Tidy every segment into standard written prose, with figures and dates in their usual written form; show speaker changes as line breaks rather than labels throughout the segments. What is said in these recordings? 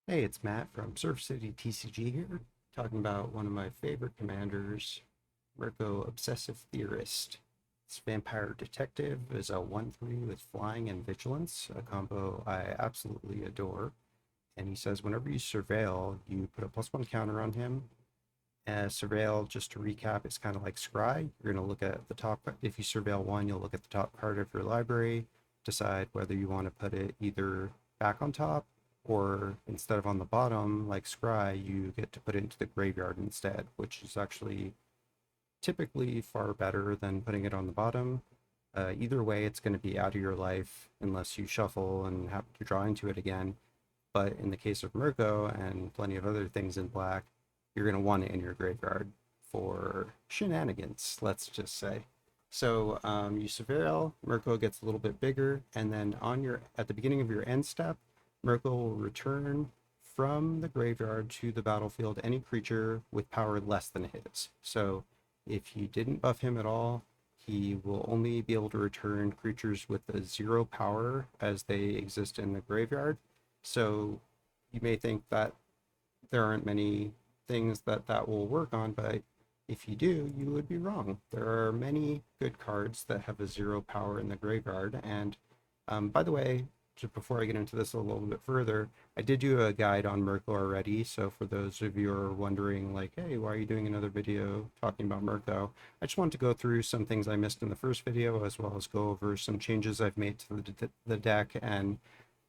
Hey, it's Matt from Surf City TCG here, talking about one of my favorite commanders, MIRKO Obsessive Theorist. This vampire detective is a 1/3 with flying and vigilance, a combo I absolutely adore. And he says whenever you surveil, you put a +1 counter on him. Surveil, just to recap, is kind of like scry. You're going to look at the top. If you surveil one, you'll look at the top card of your library, decide whether you want to put it either back on top or instead of on the bottom, like scry, you get to put it into the graveyard instead, which is actually typically far better than putting it on the bottom. Either way, it's going to be out of your life unless you shuffle and have to draw into it again. But in the case of MIRKO and plenty of other things in black, you're going to want it in your graveyard for shenanigans, let's just say. So you surveil, MIRKO gets a little bit bigger, and then at the beginning of your end step, MIRKO will return from the graveyard to the battlefield any creature with power less than his. So if you didn't buff him at all, he will only be able to return creatures with a 0 power as they exist in the graveyard. So you may think that there aren't many things that will work on, but if you do, you would be wrong. There are many good cards that have a 0 power in the graveyard. And by the way, just before I get into this a little bit further, I did do a guide on MIRKO already. So for those of you who are wondering, like, hey, why are you doing another video talking about MIRKO? I just wanted to go through some things I missed in the first video, as well as go over some changes I've made to the deck, and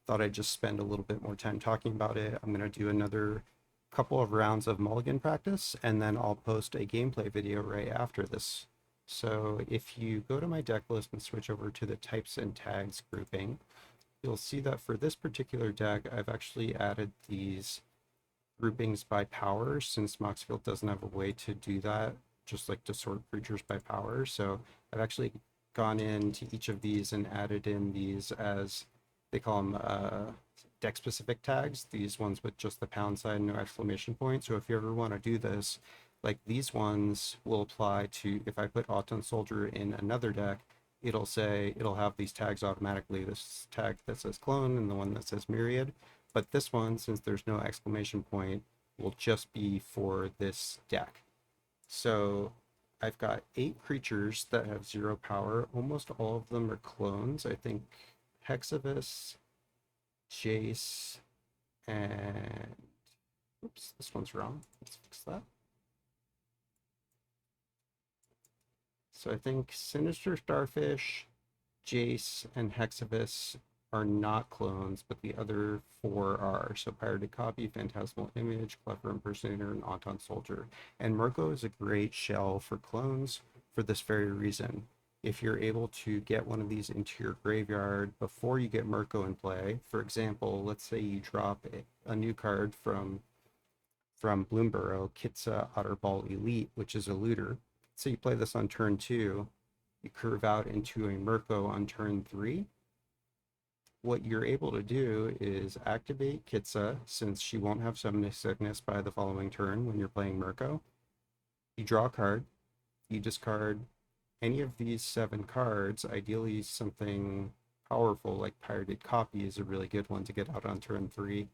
thought I'd just spend a little bit more time talking about it. I'm going to do another couple of rounds of mulligan practice, and then I'll post a gameplay video right after this. So if you go to my deck list and switch over to the types and tags grouping, you'll see that for this particular deck, I've actually added these groupings by power, since Moxfield doesn't have a way to do that, just like to sort creatures by power. So I've actually gone into each of these and added in these, as they call them, deck specific tags, these ones with just the pound sign, no exclamation point. So if you ever want to do this, like these ones will apply to, if I put Autumn Soldier in another deck, it'll have these tags automatically, this tag that says clone and the one that says myriad. But this one, since there's no exclamation point, will just be for this deck. So I've got 8 creatures that have 0 power. Almost all of them are clones. I think Hexavis, Jace, and oops, this one's wrong. Let's fix that. So I think Sinister Starfish, Jace, and Hexavis are not clones, but the other 4 are. So Pirated Copy, Phantasmal Image, Clever Impersonator, and Auton Soldier. And MIRKO is a great shell for clones for this very reason. If you're able to get one of these into your graveyard before you get MIRKO in play, for example, let's say you drop a new card from Bloomborough, Kitsa Otterball Elite, which is a looter. So you play this on turn 2, you curve out into a MIRKO on turn 3. What you're able to do is activate Kitsa, since she won't have Summoning Sickness by the following turn when you're playing MIRKO. You draw a card, you discard any of these 7 cards, ideally something powerful like Pirated Copy is a really good one to get out on turn 3.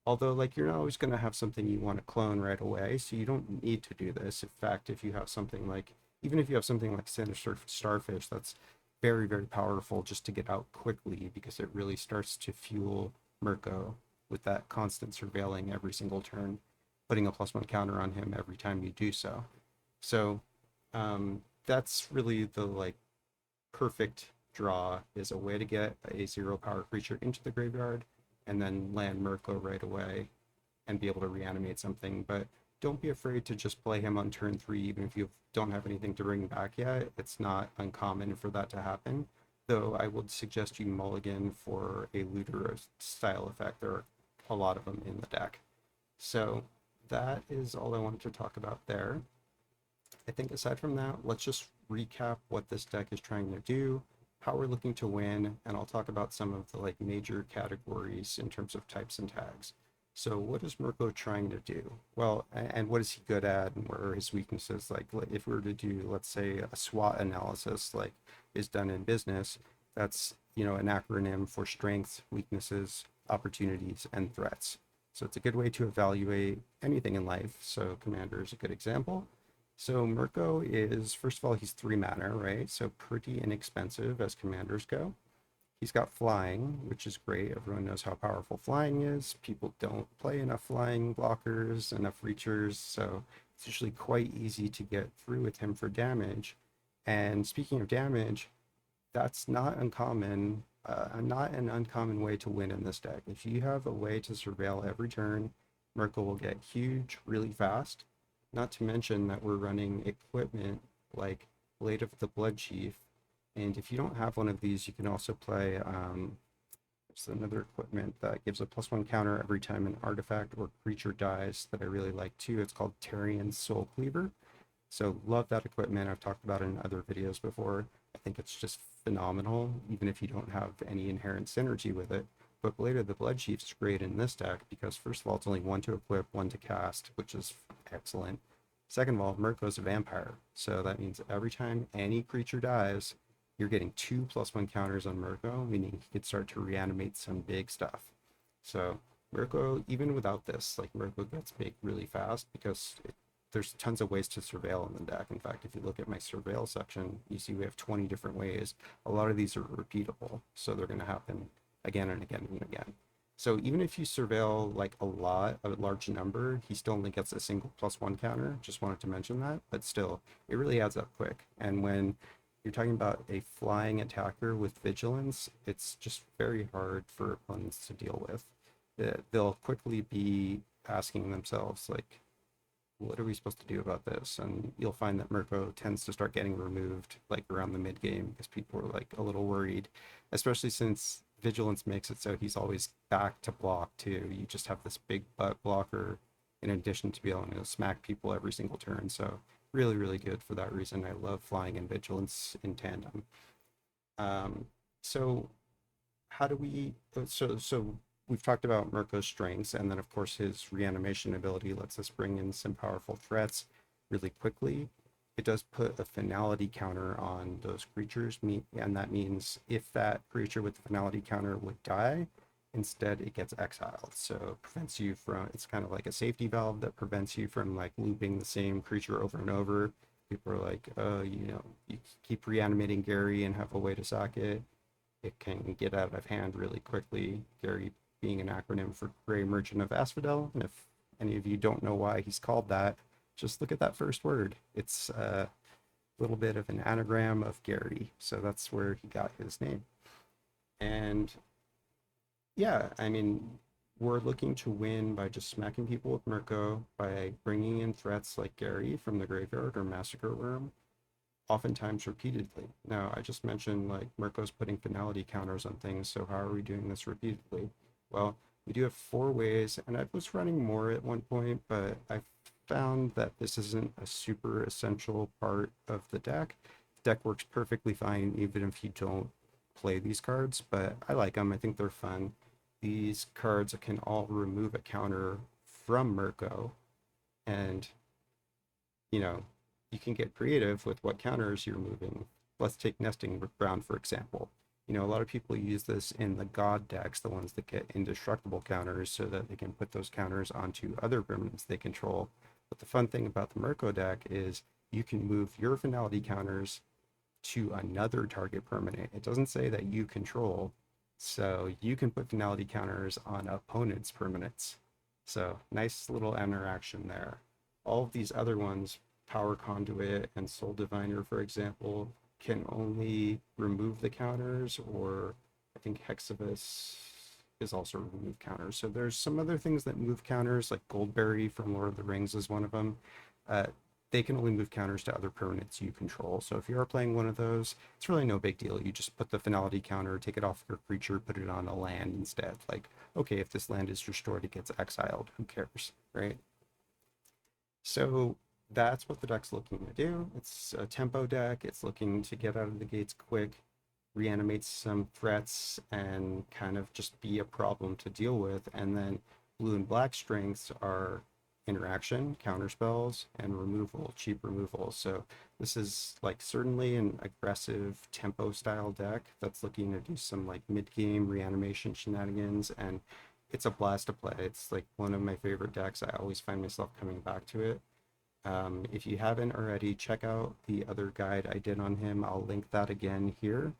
Although, like, you're not always going to have something you want to clone right away, so you don't need to do this. In fact, if you have something like, even if you have something like Sinister Starfish, that's very, very powerful just to get out quickly, because it really starts to fuel MIRKO with that constant surveilling every single turn, putting a +1 counter on him every time you do so. So that's really the like perfect draw, is a way to get a 0 power creature into the graveyard and then land MIRKO right away and be able to reanimate something. But don't be afraid to just play him on turn 3, even if you don't have anything to bring back yet. It's not uncommon for that to happen. Though I would suggest you mulligan for a looter style effect. There are a lot of them in the deck. So that is all I wanted to talk about there. I think aside from that, let's just recap what this deck is trying to do, how we're looking to win, and I'll talk about some of the like major categories in terms of types and tags. So what is MIRKO trying to do? Well, and what is he good at, and where are his weaknesses? Like if we were to do, let's say, a SWOT analysis like is done in business, that's, an acronym for strengths, weaknesses, opportunities, and threats. So it's a good way to evaluate anything in life. So Commander is a good example. So MIRKO is, first of all, he's 3 mana, right? So pretty inexpensive as commanders go. He's got flying, which is great. Everyone knows how powerful flying is. People don't play enough flying blockers, enough reachers, so it's usually quite easy to get through with him for damage. And speaking of damage, that's not uncommon, not an uncommon way to win in this deck. If you have a way to surveil every turn, MIRKO will get huge really fast. Not to mention that we're running equipment like Blade of the Blood Chief, and if you don't have one of these, you can also play, there's another equipment that gives a +1 counter every time an artifact or creature dies that I really like too. It's called Tarian's Soul Cleaver. So love that equipment. I've talked about it in other videos before. I think it's just phenomenal, even if you don't have any inherent synergy with it. But Blade of the Blood Chief is great in this deck because first of all, it's only 1 to equip, 1 to cast, which is excellent. Second of all, MIRKO's a vampire. So that means every time any creature dies, you're getting 2 +1 counters on MIRKO, meaning he could start to reanimate some big stuff. So MIRKO, even without this, like MIRKO gets big really fast because there's tons of ways to surveil in the deck. In fact, if you look at my surveil section, you see we have 20 different ways. A lot of these are repeatable, so they're going to happen again and again and again. So even if you surveil like a large number, he still only gets a single +1 counter. Just wanted to mention that, but still, it really adds up quick. And when you're talking about a flying attacker with vigilance, it's just very hard for opponents to deal with. They'll quickly be asking themselves, like, what are we supposed to do about this? And you'll find that MIRKO tends to start getting removed like around the mid game because people are like a little worried, especially since Vigilance makes it so he's always back to block too. You just have this big butt blocker in addition to be able to smack people every single turn. So really, really good for that reason. I love flying and Vigilance in tandem. So how do we, so we've talked about MIRKO's strengths, and then of course his reanimation ability lets us bring in some powerful threats really quickly. It does put a finality counter on those creatures, and that means if that creature with the finality counter would die, instead it gets exiled. So it prevents you from, it's kind of like a safety valve that prevents you from like looping the same creature over and over. People are like, oh, you keep reanimating Gary and have a way to sack it. It can get out of hand really quickly. Gary being an acronym for Grey Merchant of Asphodel. And if any of you don't know why he's called that, just look at that first word. It's a little bit of an anagram of Gary. So that's where he got his name. And yeah, I mean, we're looking to win by just smacking people with MIRKO, by bringing in threats like Gary from the graveyard or Massacre Worm, oftentimes repeatedly. Now, I just mentioned like MIRKO's putting finality counters on things, so how are we doing this repeatedly? Well, we do have 4 ways, and I was running more at one point, but I found that this isn't a super essential part of the deck. The deck works perfectly fine even if you don't play these cards, but I like them. I think they're fun. These cards can all remove a counter from MIRKO, and you can get creative with what counters you're moving. Let's take Nesting Ground, for example. A lot of people use this in the God decks, the ones that get indestructible counters, so that they can put those counters onto other permanents they control. But the fun thing about the MIRKO deck is you can move your finality counters to another target permanent. It doesn't say that you control, so you can put finality counters on opponents' permanents. So nice little interaction there. All of these other ones, Power Conduit and Soul Diviner, for example, can only remove the counters, or I think Hexavus is also remove counters. So there's some other things that move counters, like Goldberry from Lord of the Rings is one of them. They can only move counters to other permanents you control. So if you are playing one of those, it's really no big deal. You just put the finality counter, take it off your creature, put it on a land instead. Like, okay, if this land is destroyed, it gets exiled. Who cares, right? So that's what the deck's looking to do. It's a tempo deck. It's looking to get out of the gates quick, reanimate some threats, and kind of just be a problem to deal with. And then blue and black strengths are interaction, counter spells, and removal, cheap removal. So this is like certainly an aggressive tempo style deck that's looking to do some like mid-game reanimation shenanigans, and it's a blast to play. It's like one of my favorite decks. I always find myself coming back to it. If you haven't already, check out the other guide I did on him. I'll link that again here.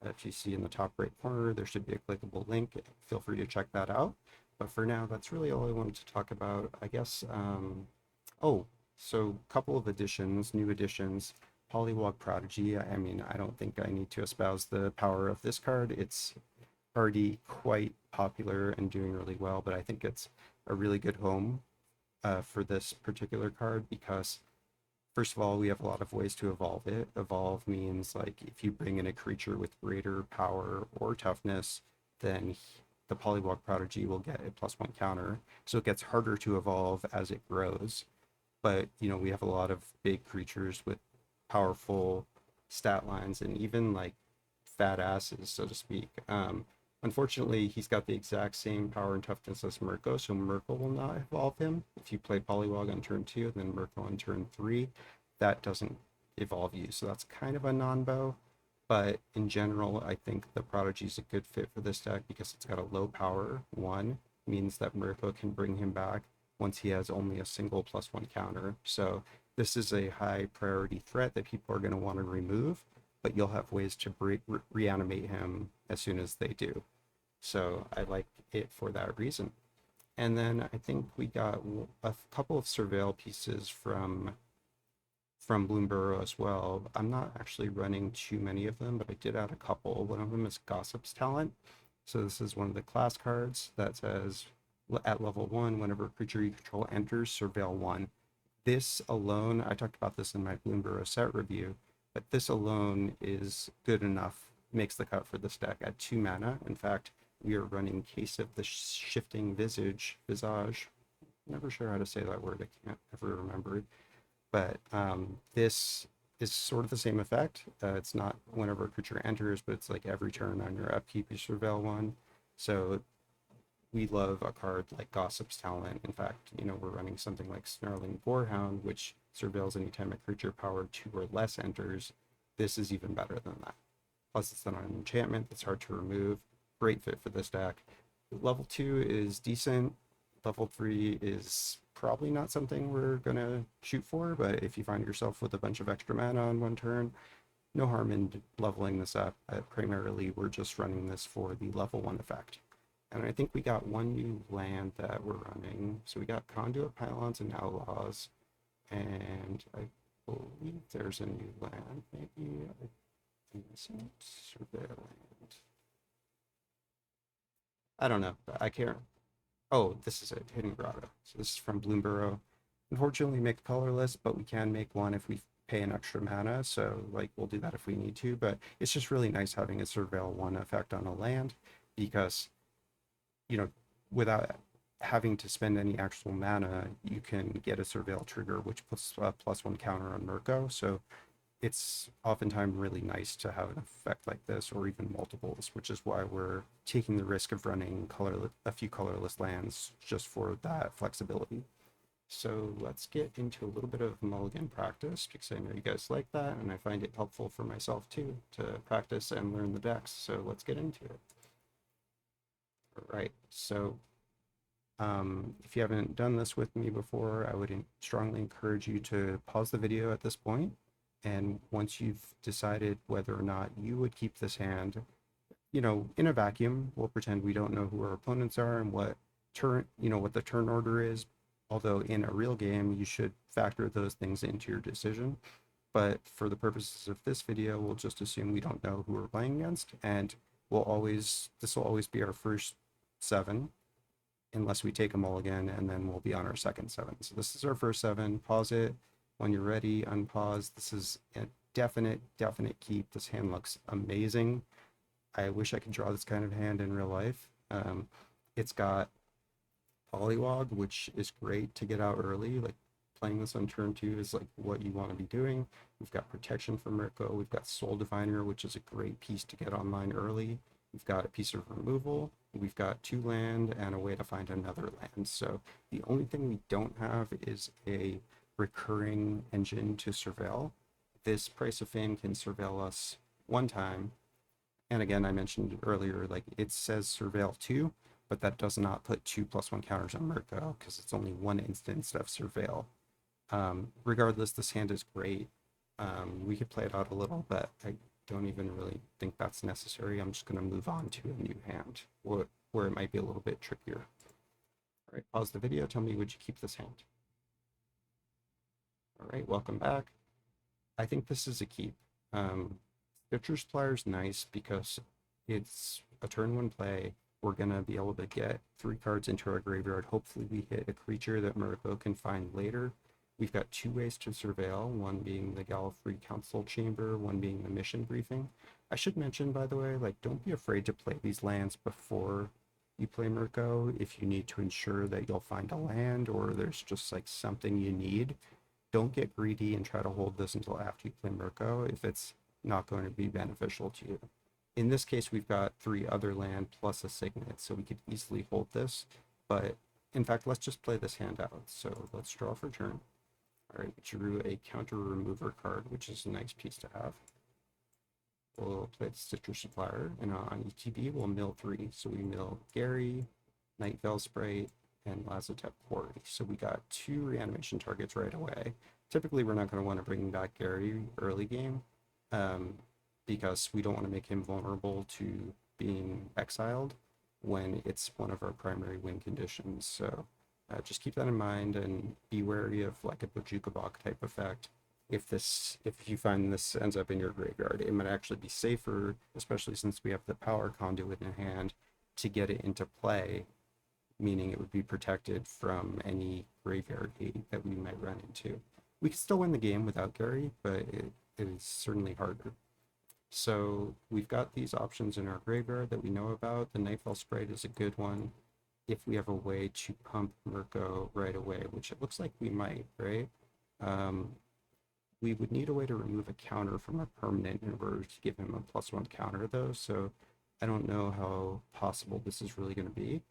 If you see in the top right corner, there should be a clickable link. Feel free to check that out. But for now, that's really all I wanted to talk about. I guess, oh, so a couple of additions, new additions. Polywog Prodigy. I mean, I don't think I need to espouse the power of this card. It's already quite popular and doing really well, but I think it's a really good home for this particular card because first of all, we have a lot of ways to evolve it. Evolve means like if you bring in a creature with greater power or toughness, then the Polywog Prodigy will get a +1 counter. So it gets harder to evolve as it grows. But you know, we have a lot of big creatures with powerful stat lines and even like fat asses, so to speak. Unfortunately, he's got the exact same power and toughness as MIRKO, so MIRKO will not evolve him. If you play Polywog on turn 2, then MIRKO on turn 3, that doesn't evolve you. So that's kind of a non-bow. But in general, I think the Prodigy is a good fit for this deck because it's got a low power. One means that MIRKO can bring him back once he has only a single +1 counter. So this is a high priority threat that people are going to want to remove, but you'll have ways to reanimate him as soon as they do. So I like it for that reason. And then I think we got a couple of surveil pieces from Bloomburrow as well. I'm not actually running too many of them, but I did add a couple. One of them is Gossip's Talent. So this is one of the class cards that says at level 1, whenever a creature you control enters, surveil 1. This alone, I talked about this in my Bloomburrow set review, but this alone is good enough, makes the cut for this deck at 2 mana. In fact, we are running Case of the Shifting Visage. Never sure how to say that word, I can't ever remember it. But this is sort of the same effect. It's not whenever a creature enters, but it's like every turn on your upkeep you surveil 1. So we love a card like Gossip's Talent. In fact, you know, we're running something like Snarling Boarhound, which surveils anytime a creature power 2 or less enters. This is even better than that. Plus, it's not an enchantment that's hard to remove. Great fit for this deck. Level 2 is decent. Level 3 is probably not something we're going to shoot for, but if you find yourself with a bunch of extra mana on one turn, no harm in leveling this up. Primarily, we're just running this for the level 1 effect. And I think we got one new land that we're running. So we got Conduit Pylons and Outlaws. And I believe there's a new land. Maybe I'm missing Surveil Land. I don't know. I can't. Oh, this is it. Hidden Grotto. So this is from Bloomburrow. Unfortunately, we make colorless, but we can make one if we pay an extra mana. So like we'll do that if we need to. But it's just really nice having a Surveil 1 effect on a land because you know, without having to spend any actual mana, you can get a surveil trigger, which puts a +1 counter on MIRKO. So it's oftentimes really nice to have an effect like this, or even multiples, which is why we're taking the risk of running a few colorless lands just for that flexibility. So let's get into a little bit of mulligan practice because I know you guys like that, and I find it helpful for myself too to practice and learn the decks. So let's get into it. Right, so if you haven't done this with me before, I would strongly encourage you to pause the video at this point, and once you've decided whether or not you would keep this hand, you know, in a vacuum, we'll pretend we don't know who our opponents are and what what the turn order is, although in a real game, you should factor those things into your decision. But for the purposes of this video, we'll just assume we don't know who we're playing against, and this will always be our first 7 unless we take a mulligan, and then we'll be on our second 7. So this is our first 7. Pause it when you're ready. Unpause. This is a definite keep. This hand looks amazing. I wish I could draw this kind of hand in real life. It's got Polywog, which is great to get out early. Like playing this on turn 2 is like what you want to be doing. We've got Protection from MIRKO. We've got Soul Diviner, which is a great piece to get online early. We've got a piece of removal. We've got 2 land and a way to find another land. So the only thing we don't have is a recurring engine to surveil. This Price of Fame can surveil us 1 time. And again, I mentioned earlier, like it says surveil 2, but that does not put 2+1 counters on MIRKO because it's only one instance of Surveil. Regardless, this hand is great. We could play it out a little, but I don't even really think that's necessary. I'm just going to move on to a new hand where it might be a little bit trickier. All right, pause the video. Tell me, would you keep this hand? All right, welcome back. I think this is a keep. Citrus Supplier is nice because it's a turn one play. We're going to be able to get 3 cards into our graveyard. Hopefully we hit a creature that MIRKO can find later. We've got 2 ways to surveil, one being the Gallifrey Council Chamber, one being the mission briefing. I should mention, by the way, like, don't be afraid to play these lands before you play MIRKO if you need to ensure that you'll find a land or there's just like something you need. Don't get greedy and try to hold this until after you play MIRKO if it's not going to be beneficial to you. In this case, we've got 3 other land plus a signet, so we could easily hold this. But in fact, let's just play this hand out. So let's draw for turn. All right, we drew a counter remover card, which is a nice piece to have. We'll play the Citrus Supplier, and on ETB, we'll mill 3. So we mill Gary, Night Veil Sprite, and Lazotep Quarry. So we got 2 reanimation targets right away. Typically, we're not going to want to bring back Gary early game because we don't want to make him vulnerable to being exiled when it's one of our primary win conditions. So just keep that in mind and be wary of like a Bajukabok type effect. If you find this ends up in your graveyard, it might actually be safer, especially since we have the power conduit in hand, to get it into play, meaning it would be protected from any graveyard hate that we might run into. We could still win the game without Gary, but it is certainly harder. So we've got these options in our graveyard that we know about. The Nightfall Sprite is a good one if we have a way to pump MIRKO right away, which it looks like we might, right? We would need a way to remove a counter from a permanent in order to give him a +1 counter, though, so I don't know how possible this is really going to be.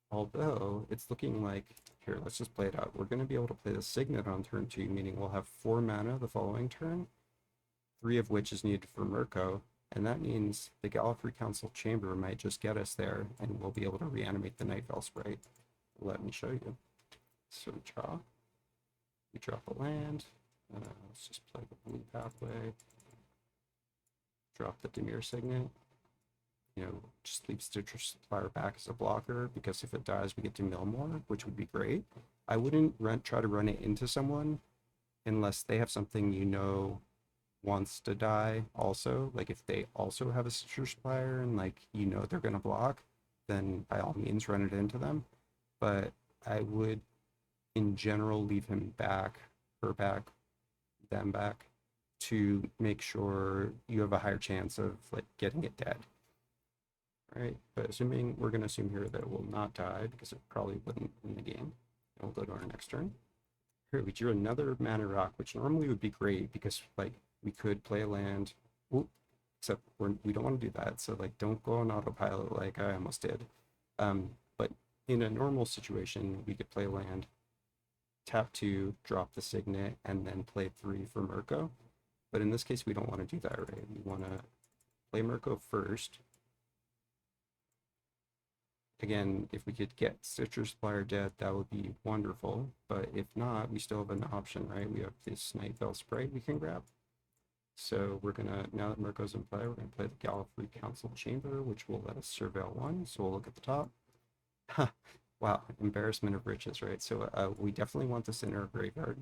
Although, it's looking like, here, let's just play it out. We're going to be able to play the Signet on turn 2, meaning we'll have 4 mana the following turn, 3 of which is needed for MIRKO, and that means the Gallifrey Council Chamber might just get us there, and we'll be able to reanimate the Night Veil Sprite. Let me show you. So we drop a land, let's just play the blue pathway, drop the Dimir Signet, just leave Citrus Supplier back as a blocker, because if it dies, we get to mill more, which would be great. I wouldn't try to run it into someone unless they have something wants to die also. Like if they also have a Citrus Supplier and they're going to block, then by all means run it into them. But I would, in general, leave him back, them back, to make sure you have a higher chance of getting it dead. Right, but we're going to assume here that it will not die because it probably wouldn't win the game. And we'll go to our next turn. Here we drew another mana rock, which normally would be great because we could play a land. Ooh, except we don't want to do that. So don't go on autopilot like I almost did. But in a normal situation, we could play a land, tap 2, drop the Signet, and then play 3 for MIRKO. But in this case, we don't want to do that, right? We want to play MIRKO first. Again, if we could get Citrus Supplier dead, that would be wonderful. But if not, we still have an option, right? We have this Night Veil Sprite we can grab. So we're going to, now that MIRKO's in play, we're going to play the Gallifrey Council Chamber, which will let us surveil 1. So we'll look at the top. Wow, embarrassment of riches, right? So we definitely want this in our graveyard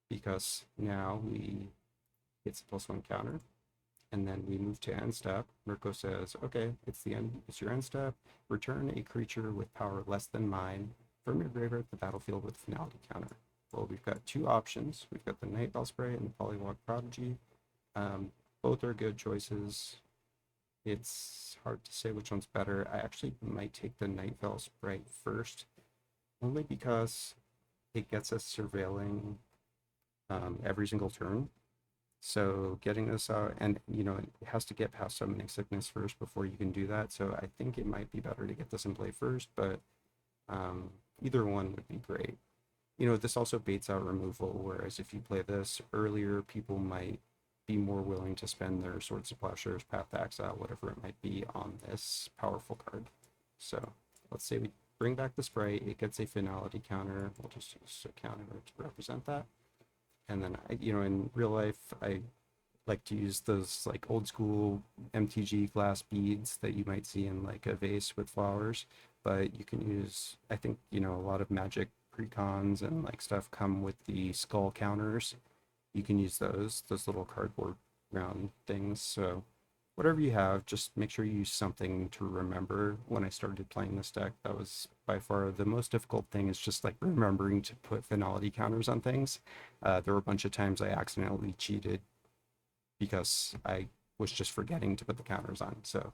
because now it's a +1 counter. And then we move to end step. MIRKO says, okay, it's your end step. Return a creature with power less than mine from your graveyard to the battlefield with finality counter. Well, we've got 2 options. We've got the Night Veil Sprite and the Polywog Prodigy. Both are good choices. It's hard to say which one's better. I actually might take the Night Veil Sprite first, only because it gets us surveilling every single turn. So getting this out, and it has to get past Summoning Sickness first before you can do that. So I think it might be better to get this in play first, but either one would be great. This also baits out removal, whereas if you play this earlier, people might be more willing to spend their Swords to Plowshares, Path to Exile, whatever it might be, on this powerful card. So let's say we bring back the sprite, it gets a finality counter. We'll just use a counter to represent that. And then, in real life, I like to use those like old school MTG glass beads that you might see in like a vase with flowers. But you can use, I think, a lot of magic precons and like stuff come with the skull counters. You can use those little cardboard round things. So whatever you have, just make sure you use something to remember. When I started playing this deck, that was by far the most difficult thing, is just like remembering to put finality counters on things. There were a bunch of times I accidentally cheated because I was just forgetting to put the counters on. So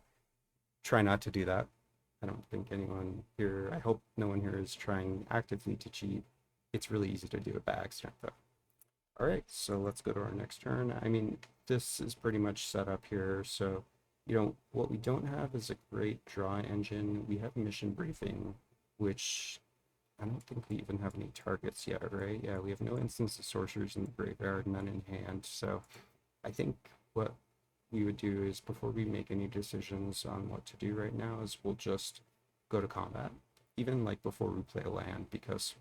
try not to do that. I don't think anyone here, I hope no one here is trying actively to cheat. It's really easy to do it by accident though. All right, so let's go to our next turn. I mean, this is pretty much set up here. So, what we don't have is a great draw engine. We have mission briefing, which I don't think we even have any targets yet, right? Yeah, we have no instance of sorcerers in the graveyard, none in hand. So I think what we would do is, before we make any decisions on what to do right now, is we'll just go to combat, even like before we play a land, because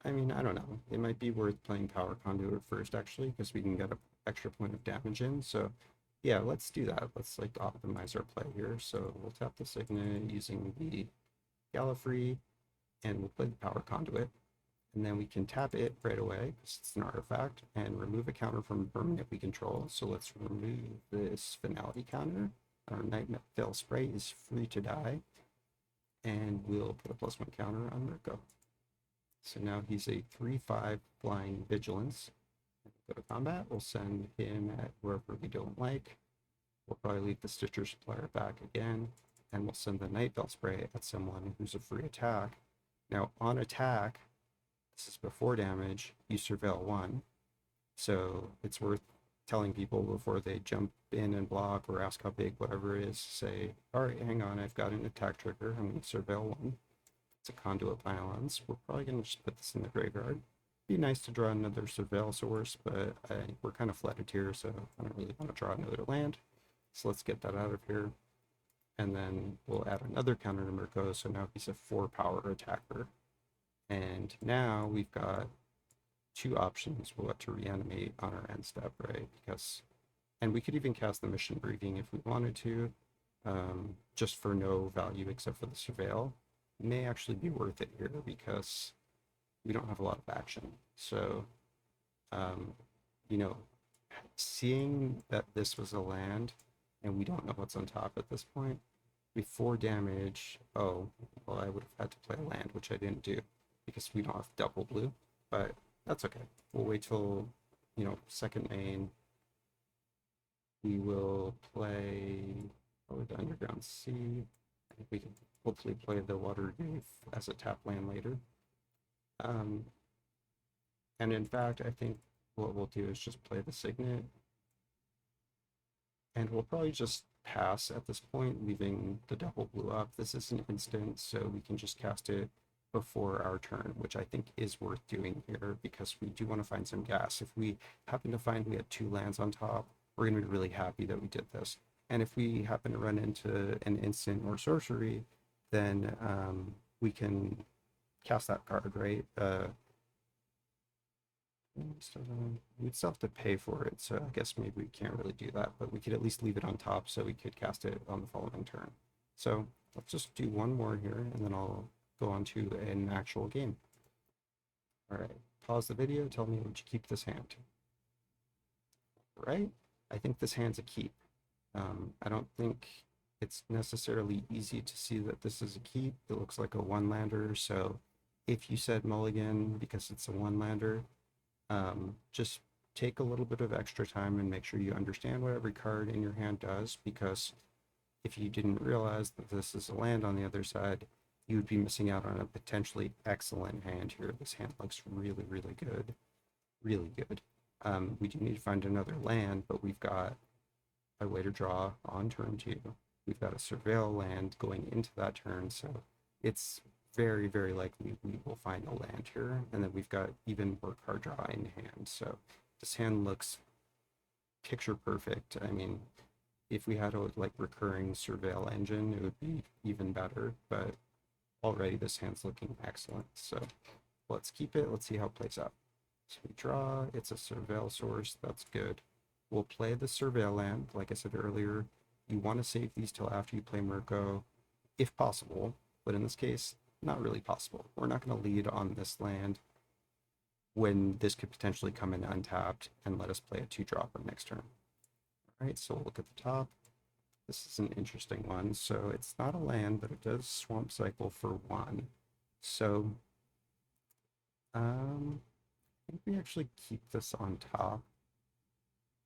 I mean, I don't know. It might be worth playing Power Conduit first, actually, because we can get an extra point of damage in. So, yeah, let's do that. Let's like optimize our play here. So we'll tap the Signet using the Gallifrey, and we'll play the Power Conduit. And then we can tap it right away, because it's an artifact, and remove a counter from a permanent we control. So let's remove this finality counter. Our Night Veil Sprite is free to die, and we'll put a +1 counter on MIRKO. So now he's a 3/5 flying vigilance. Go to combat. We'll send him at wherever we don't like. We'll probably leave the Stitcher Supplier back again, and we'll send the Night Veil Spray at someone who's a free attack. Now on attack, this is before damage, you surveil 1. So it's worth telling people before they jump in and block or ask how big whatever it is, say, all right, hang on, I've got an attack trigger, I'm going to surveil 1. It's a conduit violence. We're probably going to just put this in the graveyard. Be nice to draw another surveil source, but we're kind of flooded here, so I don't really want to draw another land. So let's get that out of here. And then we'll add another counter to MIRKO, so now he's a 4-power attacker. And now we've got 2 options. We'll have to reanimate on our end step, right? And we could even cast the mission briefing if we wanted to, just for no value except for the surveil. May actually be worth it here because we don't have a lot of action. So, seeing that this was a land and we don't know what's on top at this point, before damage, oh, well, I would have had to play a land, which I didn't do because we don't have double blue, but that's okay. We'll wait till, second main. We will play the Underground Sea. I think we can hopefully play the Watergrave as a tap land later. And in fact, I think what we'll do is just play the Signet. And we'll probably just pass at this point, leaving the double blue up. This is an instant, so we can just cast it before our turn, which I think is worth doing here because we do want to find some gas. If we happen to find we had 2 lands on top, we're going to be really happy that we did this. And if we happen to run into an instant or sorcery, then we can cast that card, right? We'd still have to pay for it, so I guess maybe we can't really do that, but we could at least leave it on top so we could cast it on the following turn. So let's just do one more here, and then I'll go on to an actual game. All right, pause the video, tell me, would you keep this hand? Right? I think this hand's a keep. I don't think it's necessarily easy to see that this is a keep. It looks like a 1-lander, so if you said mulligan because it's a 1-lander, just take a little bit of extra time and make sure you understand what every card in your hand does, because if you didn't realize that this is a land on the other side, you would be missing out on a potentially excellent hand here. This hand looks really, really good. Really good. We do need to find another land, but we've got a way to draw on turn 2. We've got a surveil land going into that turn, so it's very, very likely we will find a land here, and then we've got even more card draw in hand. So this hand looks picture perfect. I mean, If we had a like recurring surveil engine, it would be even better, but already this hand's looking excellent. So let's keep it. Let's see how it plays out. So we draw, it's a surveil source, that's good. We'll play the surveil land. Like I said earlier, you want to save these till after you play MIRKO, if possible, but in this case, not really possible. We're not going to lead on this land when this could potentially come in untapped and let us play a 2-drop on next turn. All right, so we'll look at the top. This is an interesting one. So it's not a land, but it does swamp cycle for 1. So I think we actually keep this on top.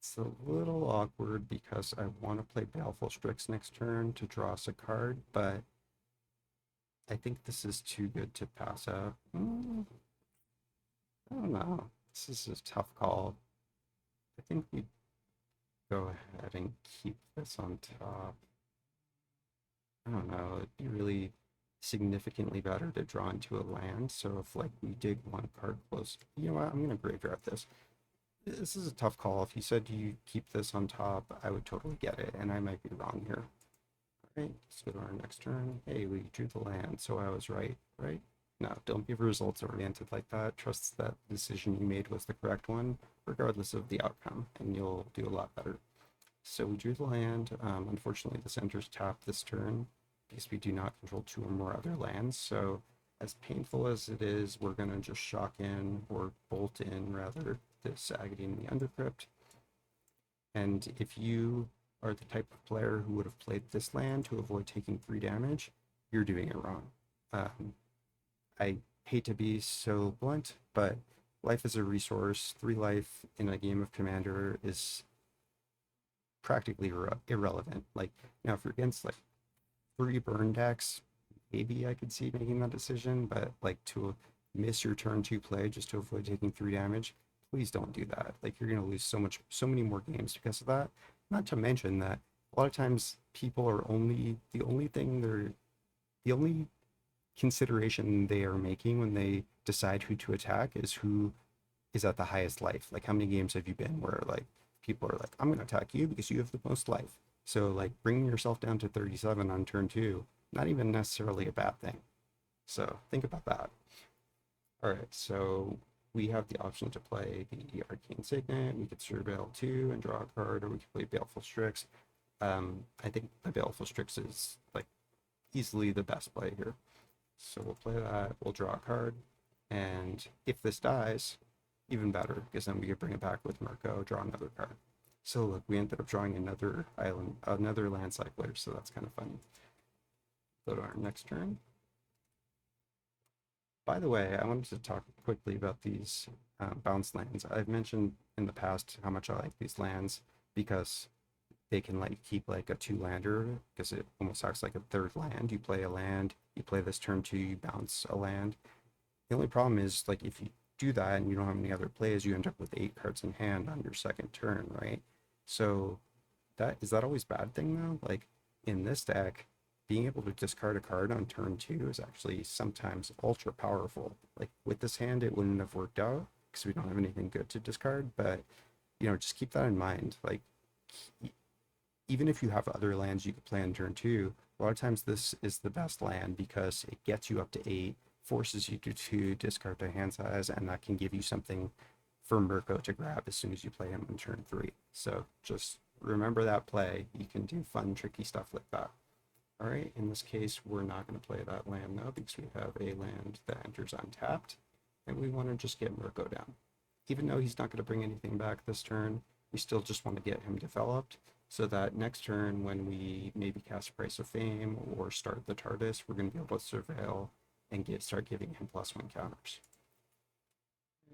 It's a little awkward because I want to play Baleful Strix next turn to draw us a card, but I think this is too good to pass up. I don't know. This is a tough call. I think we go ahead and keep this on top. I don't know. It'd be really significantly better to draw into a land. So if like we dig one card close, you know what? I'm gonna graveyard this. This is a tough call. If you said you keep this on top, I would totally get it, and I might be wrong here. All right, let's go to our next turn. Hey, we drew the land, so I was right, right? No, don't be results oriented like that. Trust that the decision you made was the correct one, regardless of the outcome, and you'll do a lot better. So we drew the land. Unfortunately, the center's tapped this turn because we do not control 2 or more other lands. So as painful as it is, we're going to just shock in, or bolt in rather, this Agony in the Undercrypt. And if you are the type of player who would have played this land to avoid taking 3 damage, you're doing it wrong. I hate to be so blunt, but life is a resource. 3 life in a game of Commander is practically irrelevant. Like, now if you're against like 3 burn decks, maybe I could see making that decision, but like to miss your turn 2 play just to avoid taking 3 damage, please don't do that. Like, you're gonna lose so many more games because of that. Not to mention that a lot of times people are the only consideration they are making when they decide who to attack is who is at the highest life. Like, how many games have you been where like people are like, I'm gonna attack you because you have the most life. So like bringing yourself down to 37 on turn 2, not even necessarily a bad thing. So think about that. All right, so we have the option to play the Arcane Signet. We could Surveil 2 and draw a card, or we could play Baleful Strix. I think the Baleful Strix is like easily the best play here. So we'll play that, we'll draw a card, and if this dies, even better, because then we could bring it back with MIRKO, draw another card. So look, we ended up drawing another land cycler, so that's kind of funny. Go to our next turn. By the way, I wanted to talk quickly about these bounce lands. I've mentioned in the past how much I like these lands because they can like keep like a 2-lander, because it almost acts like a 3rd land. You play a land, you play this turn 2, you bounce a land. The only problem is like if you do that and you don't have any other plays, you end up with 8 cards in hand on your 2nd turn, right? So is that always a bad thing though? Like in this deck, being able to discard a card on turn 2 is actually sometimes ultra powerful. Like with this hand, it wouldn't have worked out because we don't have anything good to discard, but you know, just keep that in mind. Like even if you have other lands you could play on turn 2, a lot of times this is the best land because it gets you up to 8, forces you to discard the hand size, and that can give you something for MIRKO to grab as soon as you play him on turn 3. So just remember that play. You can do fun, tricky stuff like that. All right, in this case, we're not going to play that land now because we have a land that enters untapped, and we want to just get MIRKO down. Even though he's not going to bring anything back this turn, we still just want to get him developed so that next turn when we maybe cast Price of Fame or start the TARDIS, we're going to be able to surveil and start giving him +1 counters.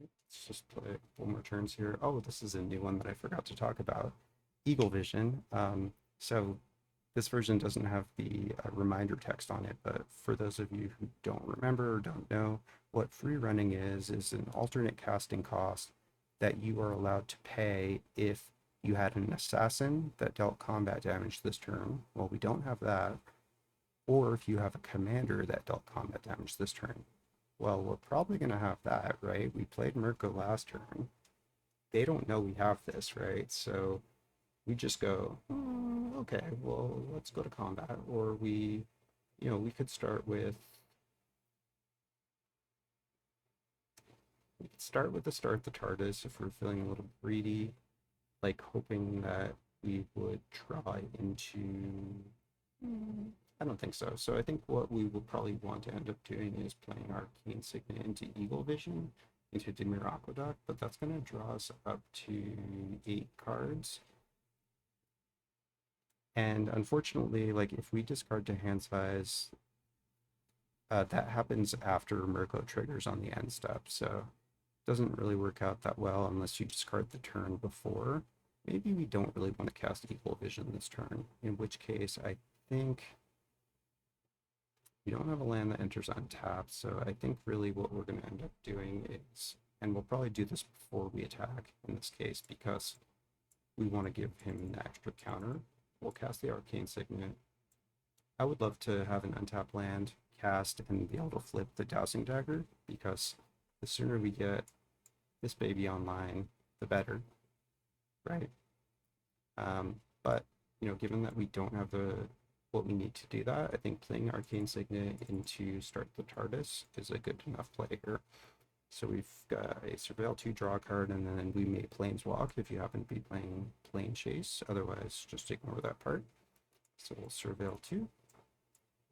Let's just play a couple more turns here. Oh, this is a new one that I forgot to talk about. Eagle Vision. So this version doesn't have the reminder text on it, but for those of you who don't remember or don't know, what free running is an alternate casting cost that you are allowed to pay if you had an assassin that dealt combat damage this turn. Well, we don't have that. Or if you have a commander that dealt combat damage this turn. Well, we're probably going to have that, right? We played MIRKO last turn. They don't know we have this, right? So we just go, okay, well, let's go to combat. Or we could start with, the start the TARDIS if we're feeling a little greedy, like hoping that we would draw into. Mm, I don't think so. So I think what we will probably want to end up doing is playing Arcane Signet into Eagle Vision, into Dimir Aqueduct, but that's going to draw us up to 8 cards. And unfortunately, like if we discard to hand size, that happens after MIRKO triggers on the end step. So it doesn't really work out that well unless you discard the turn before. Maybe we don't really want to cast Equal Vision this turn, in which case I think we don't have a land that enters untapped. So I think really what we're going to end up doing is, and we'll probably do this before we attack in this case because we want to give him an extra counter. We'll cast the Arcane Signet. I would love to have an untapped land cast and be able to flip the Dowsing Dagger, because the sooner we get this baby online, the better, right? But given that we don't have what we need to do that, I think playing Arcane Signet into start the TARDIS is a good enough play here. So we've got a Surveil 2 draw card, and then we may Planeswalk if you happen to be playing Plane Chase. Otherwise, just ignore that part. So we'll Surveil 2.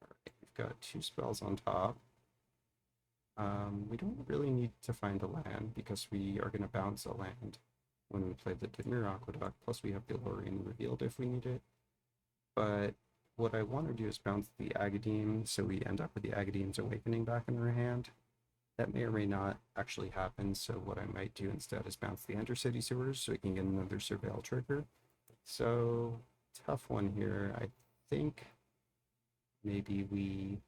All right, we've got 2 spells on top. We don't really need to find a land because we are going to bounce a land when we play the Dimir Aqueduct. Plus, we have the Lorien revealed if we need it. But what I want to do is bounce the Agadine, so we end up with the Agadene's Awakening back in our hand. That may or may not actually happen, so what I might do instead is bounce the Intercity Sewers so we can get another Surveil trigger. So, tough one here. I think maybe we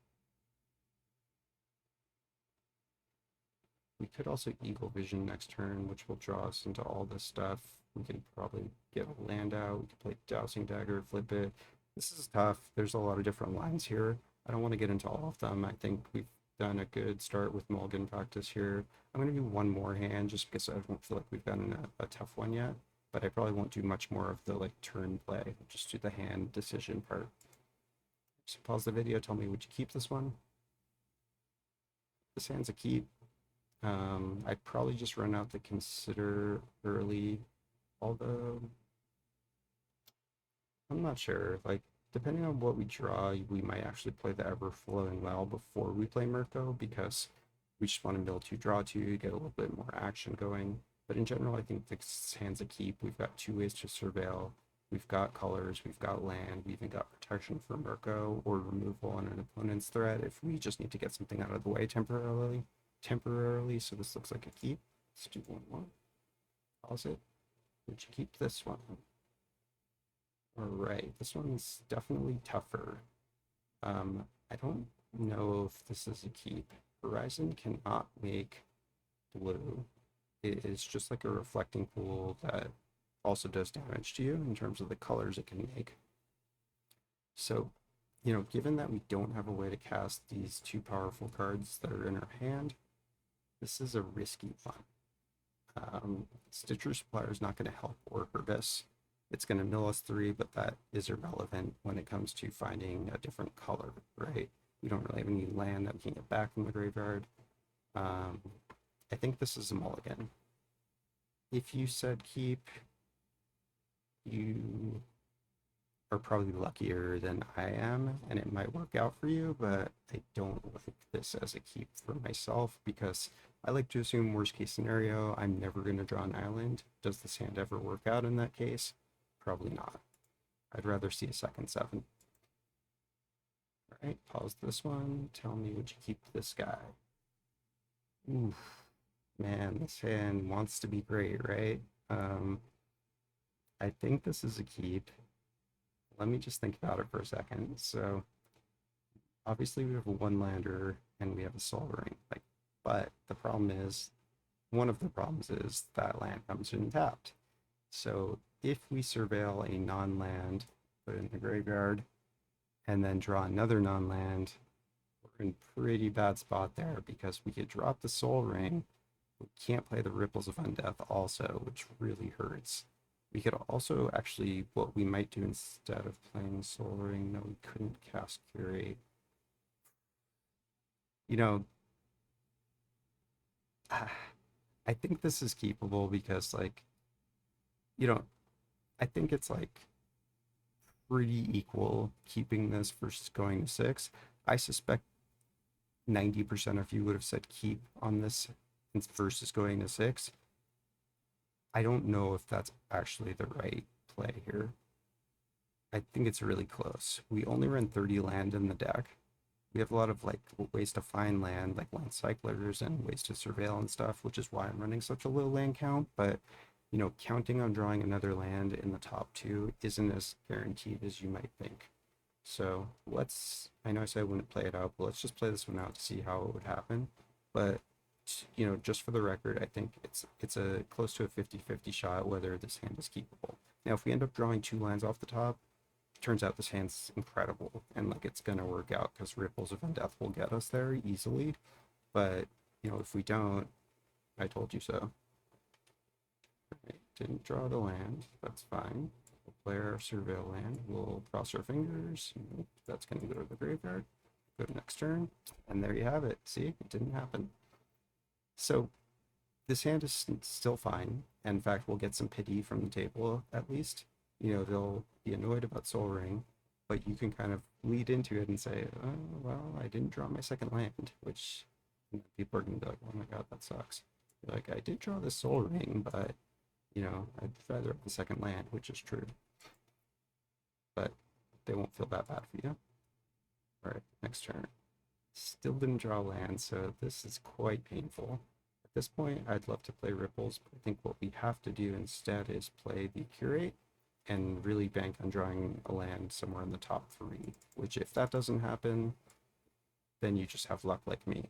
could also Eagle Vision next turn, which will draw us into all this stuff. We can probably get a land out. We can play Dowsing Dagger, flip it. This is tough. There's a lot of different lines here. I don't want to get into all of them. I think we've done a good start with mulligan practice here. I'm going to do one more hand just because I don't feel like we've gotten a tough one yet, but I probably won't do much more of the turn play. I'll just do the hand decision part. So pause the video, tell me, would you keep this one? This hand's a keep. I'd probably just run out the consider early, although I'm not sure. Depending on what we draw, we might actually play the Everflowing Well before we play MIRKO, because we just want to mill 2, draw 2, get a little bit more action going. But in general, I think this hand's a keep. We've got 2 ways to surveil. We've got colors, we've got land, we even got protection for MIRKO or removal on an opponent's threat if we just need to get something out of the way temporarily. So this looks like a keep. Let's do one more. Pause it. Would you keep this one? All right, this one's definitely tougher. I don't know if this is a keep. Horizon cannot make blue. It is just like a reflecting pool that also does damage to you in terms of the colors it can make. So, given that we don't have a way to cast these 2 powerful cards that are in our hand, this is a risky one. Stitcher Supplier is not going to help or hurt us. It's going to mill us 3, but that is irrelevant when it comes to finding a different color, right? We don't really have any land that we can get back from the graveyard. I think this is a mulligan. If you said keep, you are probably luckier than I am, and it might work out for you, but I don't like this as a keep for myself, because I like to assume worst case scenario, I'm never going to draw an island. Does this hand ever work out in that case? Probably not. I'd rather see a second 7. All right, pause this one. Tell me, would you keep this guy? Oof, man, this hand wants to be great, right? I think this is a keep. Let me just think about it for a second. So obviously we have a 1-lander and we have a Soul Ring, but the problem is, one of the problems is that land comes in tapped. So if we surveil a non-land, put it in the graveyard, and then draw another non-land, we're in pretty bad spot there, because we could drop the Soul Ring. We can't play the Ripples of Undeath also, which really hurts. We could also actually, what we might do instead of playing Soul Ring, no, we couldn't cast Curate. You know, I think this is keepable because, like, you know, I think it's like pretty equal keeping this versus going to 6. I suspect 90% of you would have said keep on this versus going to 6. I don't know if that's actually the right play here. I think it's really close. We only run 30 land in the deck. We have a lot of like ways to find land, like land cyclers and ways to surveil and stuff, which is why I'm running such a low land count. But you know, counting on drawing another land in the top 2 isn't as guaranteed as you might think. So I know I said I wouldn't play it out, but let's just play this one out to see how it would happen. But you know, just for the record, I think it's a close to a 50-50 shot whether this hand is keepable. Now, if we end up drawing 2 lands off the top, turns out this hand's incredible and like it's gonna work out because Ripples of Undeath will get us there easily. But you know, if we don't, I told you so. Right, didn't draw the land, that's fine. We'll play our surveil land, we'll cross our fingers. Nope, that's gonna go to the graveyard. Go to next turn, and there you have it. See, it didn't happen. So this hand is still fine. In fact, we'll get some pity from the table at least. You know, they'll be annoyed about Soul Ring, but you can kind of lead into it and say, oh, well, I didn't draw my second land, which people are going to be like, oh my god, that sucks. You're like, I did draw the Soul Ring, but, you know, I'd rather have the second land, which is true. But they won't feel that bad for you. All right, next turn. Still didn't draw land, so this is quite painful. At this point, I'd love to play Ripples, but I think what we have to do instead is play the Curate and really bank on drawing a land somewhere in the top 3, which if that doesn't happen, then you just have luck like me.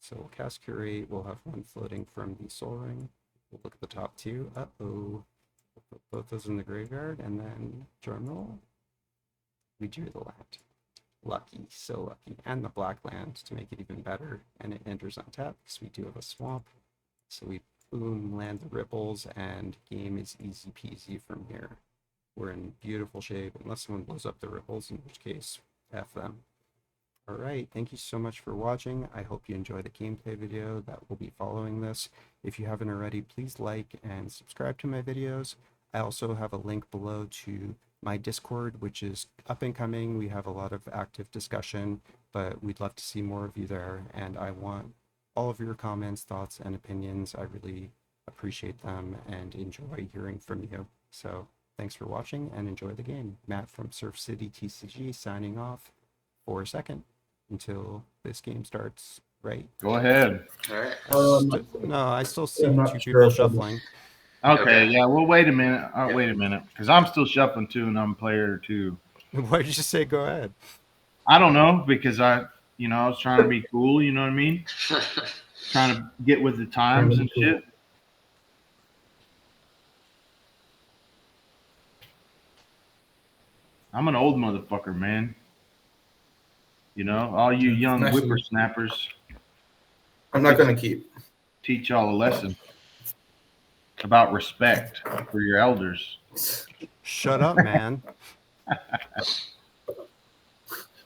So we'll cast Curate, we'll have 1 floating from the Soul Ring, we'll look at the top 2, uh-oh, we'll put both those in the graveyard, and then drum roll, we drew the land. Lucky, so lucky. And the black land to make it even better, and it enters on tap because we do have a swamp. So we boom, land the Ripples, and game is easy peasy from here. We're in beautiful shape, unless someone blows up the Ripples, in which case, F them. Alright, thank you so much for watching. I hope you enjoy the gameplay video that will be following this. If you haven't already, please like and subscribe to my videos. I also have a link below to my Discord, which is up and coming. We have a lot of active discussion, but we'd love to see more of you there. And I want all of your comments, thoughts, and opinions. I really appreciate them and enjoy hearing from you. So thanks for watching and enjoy the game. Matt from Surf City TCG signing off for a second until this game starts, right?
Go ahead.
All right.
No, I still see
I'm
2
not
people
sure.
shuffling.
Okay, yeah, well, wait a minute.
Yeah.
Wait a minute, because I'm still shuffling too, and I'm player 2.
Why did you say go ahead?
I don't know, because I was trying to be cool, you know what I mean? Trying to get with the times and shit. I'm an old motherfucker, man. You know, all you young
Actually,
whippersnappers,
I'm not going to keep.
teach y'all a lesson about respect for your elders.
Shut up, man.
There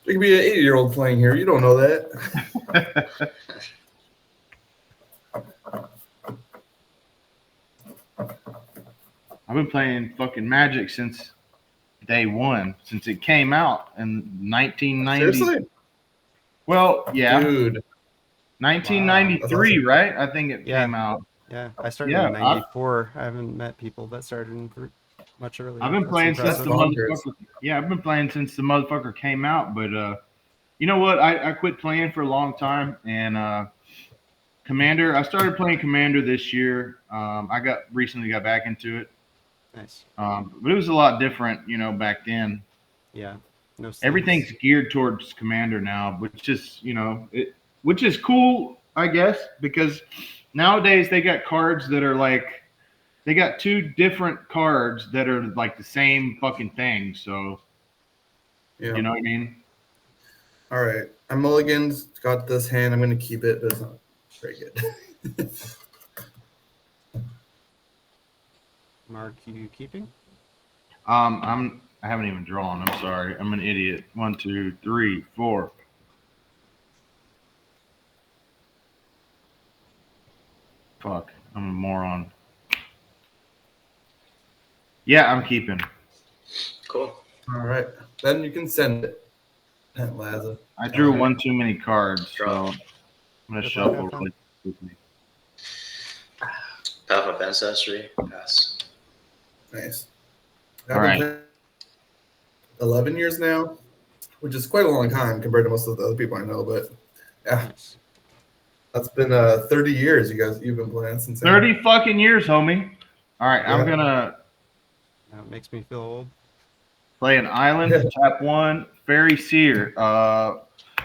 could be an 80-year-old playing here. You don't know that.
I've been playing fucking Magic since day 1, since it came out in 1990.
Seriously?
Well, yeah.
Dude.
1993,
wow.
right? I think it
Yeah.
came out.
Yeah, I started in 94. I haven't met people that started in much earlier.
I've been
That's
playing since
impressive.
the motherfucker. Yeah, I've been playing since the motherfucker came out. But you know what? I quit playing for a long time, and Commander. I started playing Commander this year. I recently got back into it.
Nice.
But it was a lot different, you know, back then.
Yeah. No.
Everything's geared towards Commander now, which is, you know, which is cool, I guess, because nowadays they got cards that are like, they got 2 different cards that are like the same fucking thing. So,
Yeah.
you know what I mean?
All right. I'm mulligan's got this hand. I'm going to keep it, but it's not very good.
Mark, you keeping?
I haven't even drawn. I'm sorry. I'm an idiot. 1, 2, 3, 4. Fuck. I'm a moron. Yeah, I'm keeping.
Cool.
All right. Then you can send it. Pantlaza.
I drew one too many cards, so
Draw.
I'm gonna
Good luck,
shuffle
have fun.
really quickly.
Path of Ancestry. Pass.
Nice.
All
I've
right.
been playing 11 years now, which is quite a long time compared to most of the other people I know. But yeah,
Nice.
that's been 30 years. You've been playing since
30 fucking years, homie. All right, I'm
Yeah.
gonna
Now it makes me feel old.
play an island. Tap 1. Fairy Seer.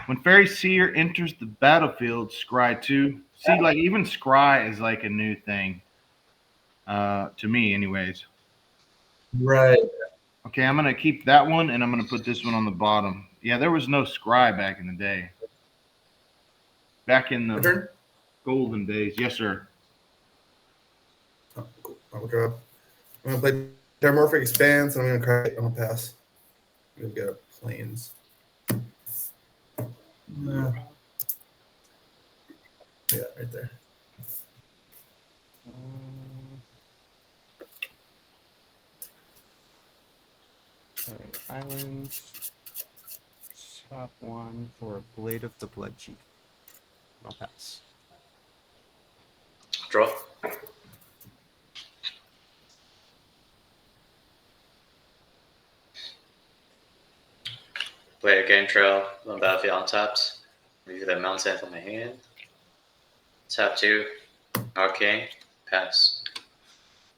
When Fairy Seer enters the battlefield, scry 2. See, like even scry is like a new thing. To me, anyways.
Right.
Okay, I'm gonna keep that one, and I'm gonna put this one on the bottom. Yeah, there was no scry back in the day. Back in
My
the
turn.
golden days, yes, sir.
Oh, cool. I'll draw. I'm gonna play Terramorphic Expanse, and I'm gonna cry. I'm gonna pass. I'm gonna get a planes. Yeah, right there.
All right, islands. Top 1 for Blade of the Blood Chief. I'll pass.
Draw. Play a game trail. On battlefield untapped. Review the mountain from my hand. Tap 2. Arcane. Pass.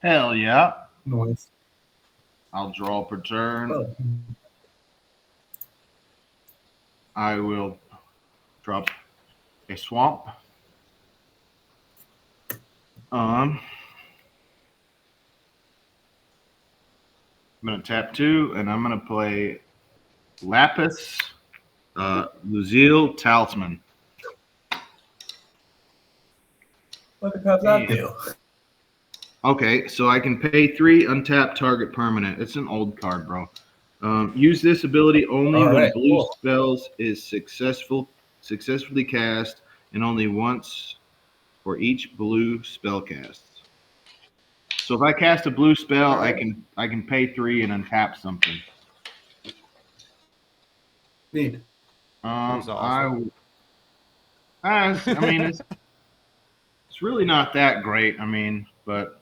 Hell yeah.
Noise.
I'll draw per turn.
Oh.
I will drop a swamp. I'm gonna tap 2, and I'm gonna play Lapis Lucille Talisman.
What the crap's that do?
Okay, so I can pay 3, untap target permanent. It's an old card, bro. Use this ability only
All
when
right,
blue
cool.
spells is successfully cast, and only once for each blue spell cast. So if I cast a blue spell,
All right.
I can pay 3 and untap something.
Neat.
Seems awful.
I mean, it's really not that great. I mean, but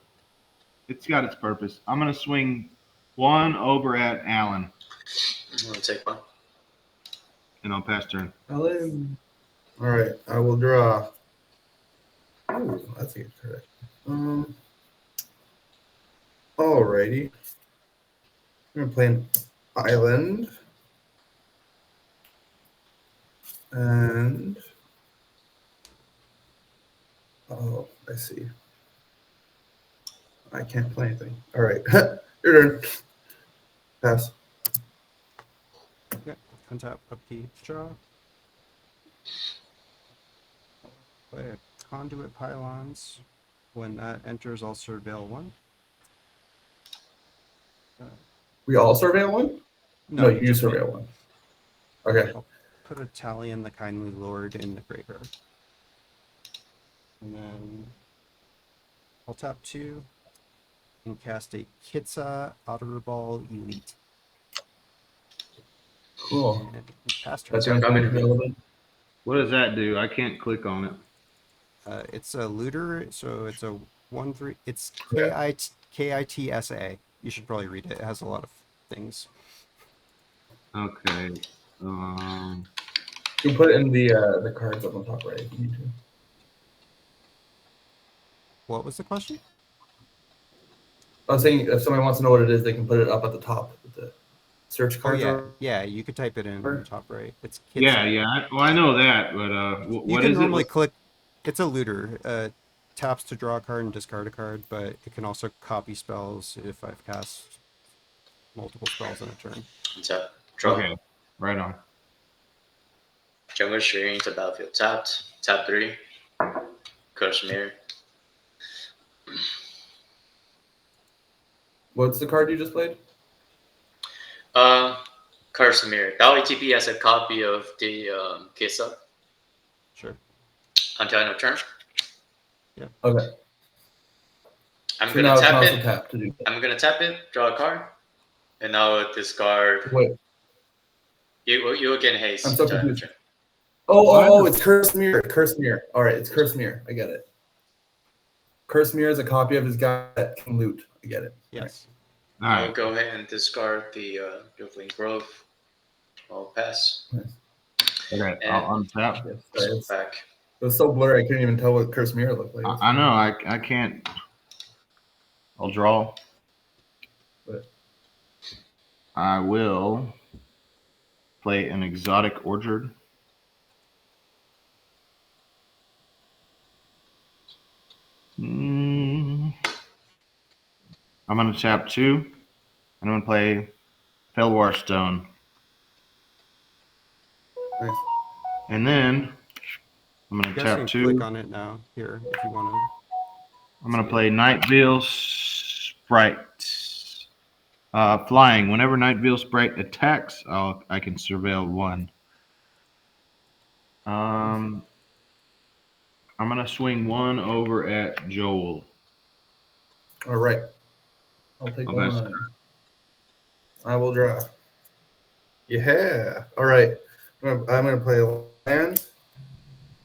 it's got its purpose. I'm gonna swing 1 over at Alan,
I'm going to take 1.
and I'll pass turn.
Alan. All right, I will draw. Oh, that's a good card. Alrighty. I'm gonna play an island. And oh, I see. I can't play anything. All right, your turn. Pass.
Okay, untap, upkeep, draw. Play a Conduit Pylons. When that enters, I'll surveil 1.
We all surveil one? No, you
just me.
surveil one. Okay.
I'll put a Talion the Kindly Lord in the graveyard. And then I'll tap 2 and cast a Kitsa Otter Ball Elite.
Cool.
And pass turn.
That's the only time it's relevant.
What does that do? I can't click on it.
It's a looter, so it's a 1/3. It's
Yeah.
KITSA. You should probably read it. It has a lot of things.
Okay.
You can put it in the cards up on top right if you need to.
What was the question?
I was saying if somebody wants to know what it is, they can put it up at the top with the search
Oh
cards.
yeah, you could type it in on the top right. It's Kitsa.
Yeah. I know that, but
You
what
can
is
normally
it?
click. It's a looter. Taps to draw a card and discard a card, but it can also copy spells if I've cast multiple spells in a turn.
Untap. Draw.
Okay, right on.
Jungle Stream to battlefield tapped. Tap 3. Curse Mirror.
What's the card you just played?
Curse Mirror. That OTP has a copy of the Kissa
Sure.
until end of turn.
Okay.
I'm
So
gonna
now it's
tap
mouse
it.
and tap to do that.
I'm gonna tap it, draw a card, and now discard.
Wait,
You will get haste.
I'm so
until end of
confused.
turn.
Oh, it's Curse Mirror. Curse Mirror. All right, it's Curse Mirror. I get it. Curse Mirror is a copy of his guy that can loot. I get it.
Yes.
All
I'll
right.
go ahead and discard the Dueling Grove. I'll pass.
Okay.
And
I'll untap.
Yes,
just
it's,
back.
it was so blurry I couldn't even tell what Curse Mirror looked like.
I know. I can't. I'll draw.
But
I will play an exotic orchard. I'm gonna tap 2. I'm gonna play Felwar Stone,
nice.
and then I'm
You
gonna
guys
tap
can
2.
click on it now here if you want to.
I'm gonna play Nightveil Sprite. Flying. Whenever Nightveil Sprite attacks, I can surveil 1. I'm gonna swing 1 over at Joel.
All right. I'll take
Oh, that's-
one. I will draw. Yeah. All right. I'm gonna play land.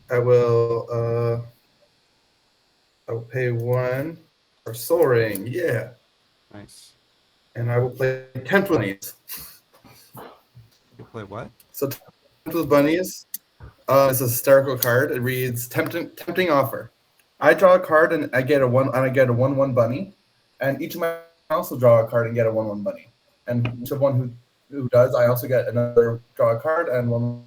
I will pay 1 for Soul Ring. Yeah.
Nice.
And I will play Tempt with Bunnies.
You play what?
So Tempt with Bunnies is a hysterical card. It reads tempting offer. I draw a card and I get a 1/1 bunny, and each of my house will draw a card and get a 1/1 bunny. And each of one who does, I also get another draw a card and one.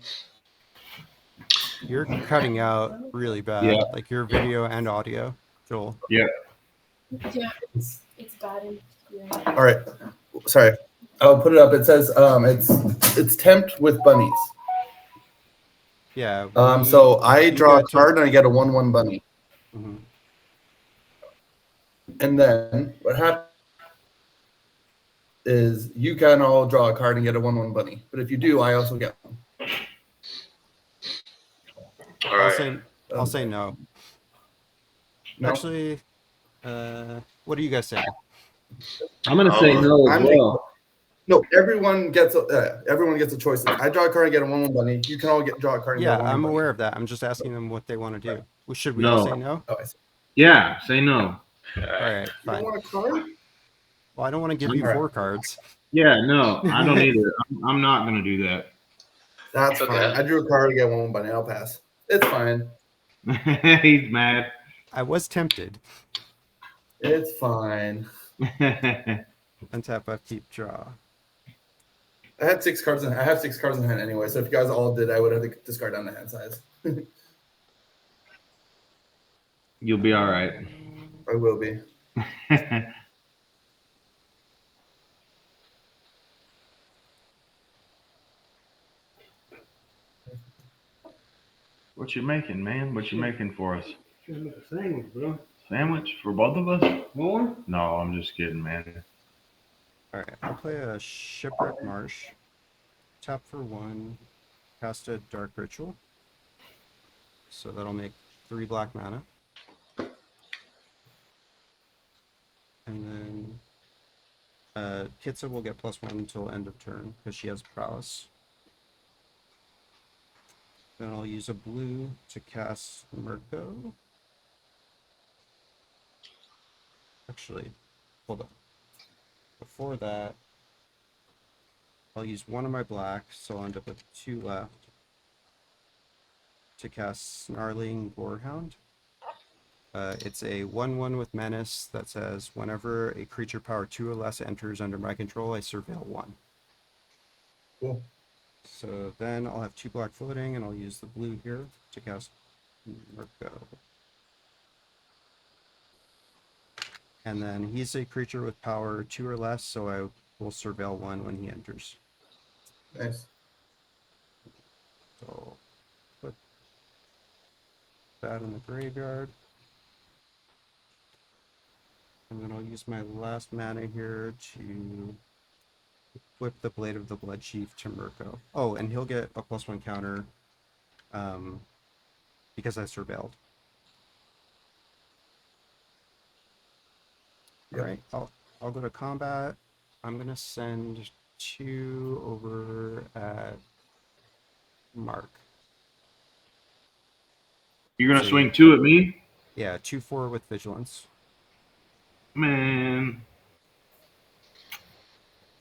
You're cutting out really bad.
Yeah.
Like your video and audio, Joel.
Yeah, it's bad in here.
All right. Sorry. I'll put it up. It says it's tempt with bunnies.
Yeah.
So I draw a
get to-
card and I get a 1/1 bunny.
Mhm.
And then what happens is you can all draw a card and get a 1/1 bunny. But if you do, I also get one.
All
I'll
right.
say I'll say no.
No?
Actually, what do you guys say?
I'm gonna say no as
I'm
well.
No, everyone gets a choice. I draw a card and get a 1/1 bunny. You can all draw a card and
Yeah,
get a 1/1
I'm
bunny.
aware of that. I'm just asking them what they want to do. Well, should we all
No.
say no?
Oh, I see.
Yeah, say no.
All
All
right.
right,
You
fine.
don't want a card?
Well, I don't want to give you
All right.
4 cards.
Yeah, no, I don't either. I'm not gonna do that.
That's
Okay.
fine. I drew a card to get 1/1 bunny. I'll pass. It's fine.
He's mad.
I was tempted.
It's fine.
Untap, upkeep, draw.
I have 6 cards in hand anyway. So if you guys all did, I would have to discard down the hand size.
You'll be all right.
I will be.
What you making, man? What you making for us?
Should make a sandwich, bro.
Sandwich for both of us?
More?
No, I'm just kidding, man.
All right, I'll play a Shipwreck Marsh. Tap for 1. Cast a Dark Ritual. So that'll make 3 black mana. And then Kitsa will get +1 until end of turn because she has prowess. Then I'll use a blue to cast MIRKO. Actually, hold on. Before that, I'll use one of my black, so I'll end up with 2 left. To cast Snarling Gorehound. It's a 1/1 with Menace that says, whenever a creature power 2 or less enters under my control, I surveil 1.
Cool.
So then I'll have 2 black floating, and I'll use the blue here to cast MIRKO. And then he's a creature with power 2 or less, so I will surveil 1 when he enters.
Nice.
So put that in the graveyard. And then I'll use my last mana here to whip the Blade of the Blood Chief to MIRKO. Oh, and he'll get a +1 counter because I surveilled.
Yep.
All right, I'll go to combat. I'm gonna send 2 over at Mark.
You're gonna
So,
swing 2 at me,
yeah, 2/4 with vigilance.
man.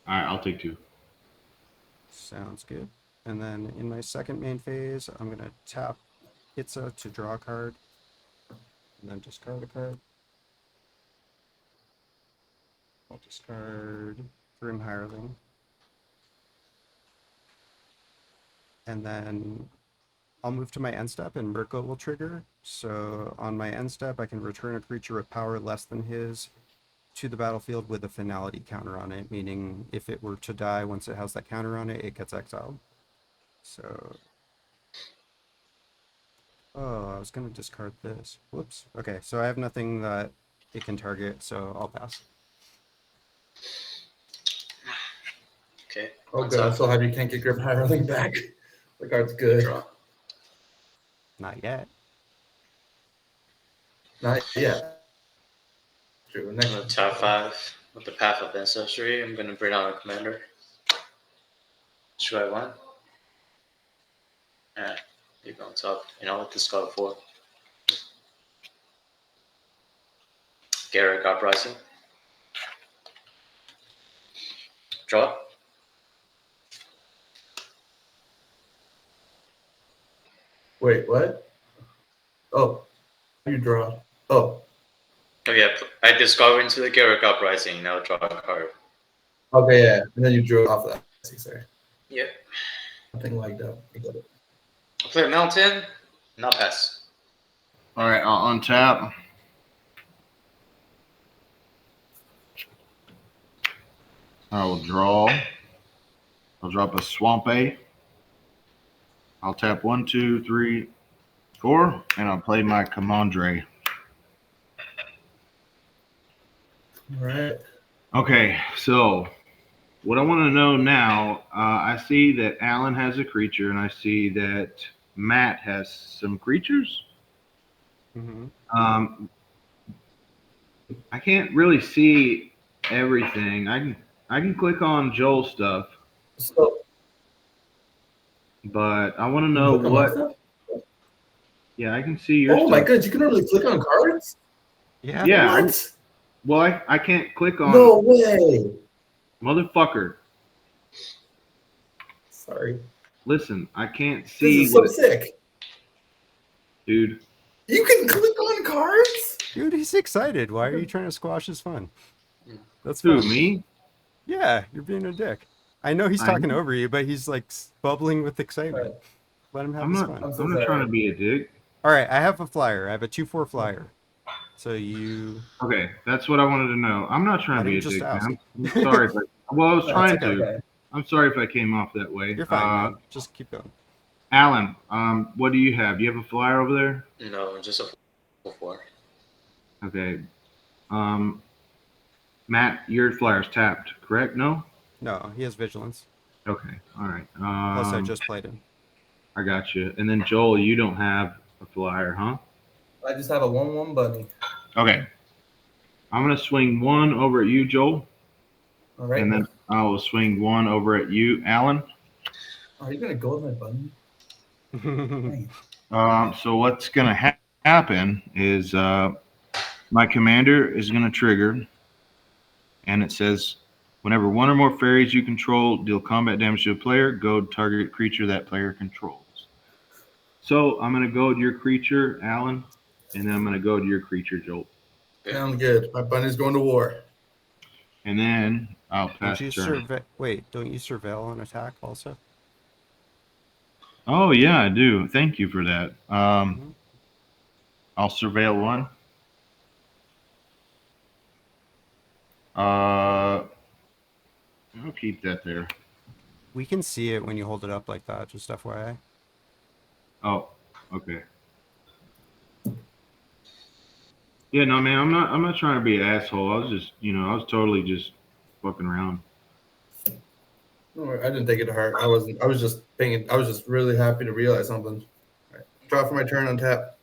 All right, I'll take 2.
Sounds good. And then in my second main phase, I'm gonna tap Itza to draw a card, and then discard a card. I'll discard Grim Hireling. And then I'll move to my end step and MIRKO will trigger. So on my end step, I can return a creature with power less than his to the battlefield with a finality counter on it, meaning if it were to die once it has that counter on it, it gets exiled. So, oh, I was going to discard this. Whoops. Okay, so I have nothing that it can target, so I'll pass.
Okay.
Oh,
on
good. I'm
top.
so happy you can't get Grim Hireling back. The card's good.
Draw.
Not yet.
Not yet. True.
I'm
Next.
gonna top 5 with the Path of Ancestry. I'm gonna bring out a commander. Should I one? Yeah, you go on top. And I'll discard 4. Garrett Uprising. Draw.
Wait, what? Oh, you draw. Oh,
Oh yeah, I discover into the Garrett Uprising. Now draw a card.
okay, yeah. And then you drew it off that. I see, sorry.
Yep.
Something like that. I got it.
I'll play a Mountain. Not pass.
All right, I'll untap. I will draw. I'll drop a Swampy. I'll tap 1, 2, 3, 4, and I'll play my Commandre.
All right.
Okay, so what I want to know now, I see that Alan has a creature, and I see that Matt has some creatures.
Mm-hmm.
I can't really see everything. I can click on Joel's stuff,
So,
but I want to know
click on my
what.
stuff?
Yeah, I can see your
Oh
stuff.
my goodness, you can really click on cards?
Yeah.
Yeah.
What?
Well, I can't click on.
No way.
Motherfucker.
Sorry.
Listen, I can't
This
see
is so
what,
sick.
dude.
You can click on cards?
Dude, he's excited. Why are you trying to squash his fun? That's
Who,
fun.
me?
Yeah, you're being a dick. I know he's
I
talking
know.
over you, but he's like bubbling with excitement.
Right.
Let him have
I'm
his
not.
fun.
I'm so
I'm not trying to
sorry.
be a dick.
All right, I have a flyer. I have a 2/4 flyer. So you
Okay, that's what I wanted to know. I'm not trying
Why
to be a
don't you
dick,
just
man.
ask?
I'm sorry if I. Well, I was
No,
trying
it's
to.
okay.
I'm sorry if I came off that way.
you're fine, man. Just keep going.
Alan, what do you have? Do you have a flyer over there?
No, just a 4/4.
Okay. Matt, your flyer's tapped, correct? No?
No, he has vigilance.
Okay. All right.
Plus, I just played him.
I got you. And then Joel, you don't have a flyer, huh?
I just have a 1/1 bunny.
Okay. I'm gonna swing 1 over at you, Joel,
All right.
and then I will swing 1 over at you, Alan.
Are you gonna go with my bunny?
So what's gonna happen is my commander is gonna trigger, and it says, whenever 1 or more fairies you control deal combat damage to a player, go target creature that player controls. So I'm gonna go to your creature, Alan, and then I'm gonna go to your creature, Joel.
Sounds good. My bunny's going to war.
And then I'll pass
Don't you
turn.
don't you surveil on attack also?
Oh yeah, I do. Thank you for that.
Mhm.
I'll surveil 1. I'll keep that there.
We can see it when you hold it up like that, just FYI.
Oh, okay. Yeah, no, man, I'm not trying to be an asshole. I was just, I was totally just fucking around.
No, I didn't take it to heart. I wasn't. I was just thinking. I was just really happy to realize something. All right. Draw for my turn on tap.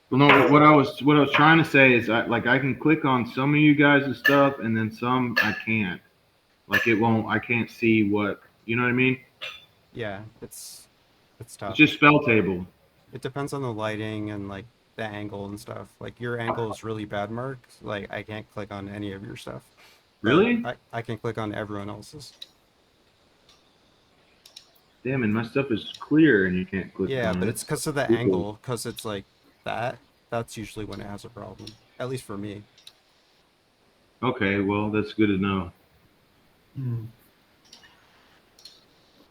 Well, no, what I was trying to say is, I can click on some of you guys' stuff, and then some I can't. Like it won't. I can't see what. You know what I mean?
Yeah, it's
It's
tough.
just spell table.
It depends on the lighting and like the angle and stuff. Like your angle is really bad, Mark. Like I can't click on any of your stuff, but
Really?
I can click on everyone else's.
Damn, and my stuff is clear, and you can't click
Yeah,
on
but
it.
it's because of the
Cool.
angle, because it's like that. That's usually when it has a problem. At least for me.
Okay, well, that's good to know.
Hmm.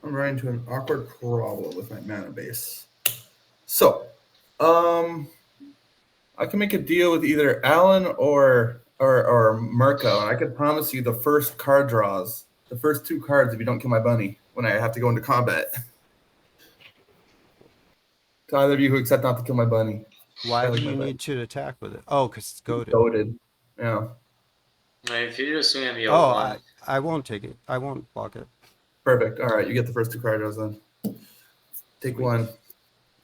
I'm running into an awkward problem with my mana base. So, I can make a deal with either Alan or Mirko, and I could promise you the first card draws, the first 2 cards, if you don't kill my bunny when I have to go into combat. To either of you who accept not to kill my bunny.
Why
I
do
like my
you
bunny.
need to attack with it? Oh, because it's goaded.
Goated. Yeah,
If you're just gonna be a
Oh,
one,
I won't take it. I won't block it.
perfect. All right, you get the first 2 card draws then. Take
Sweet.
1.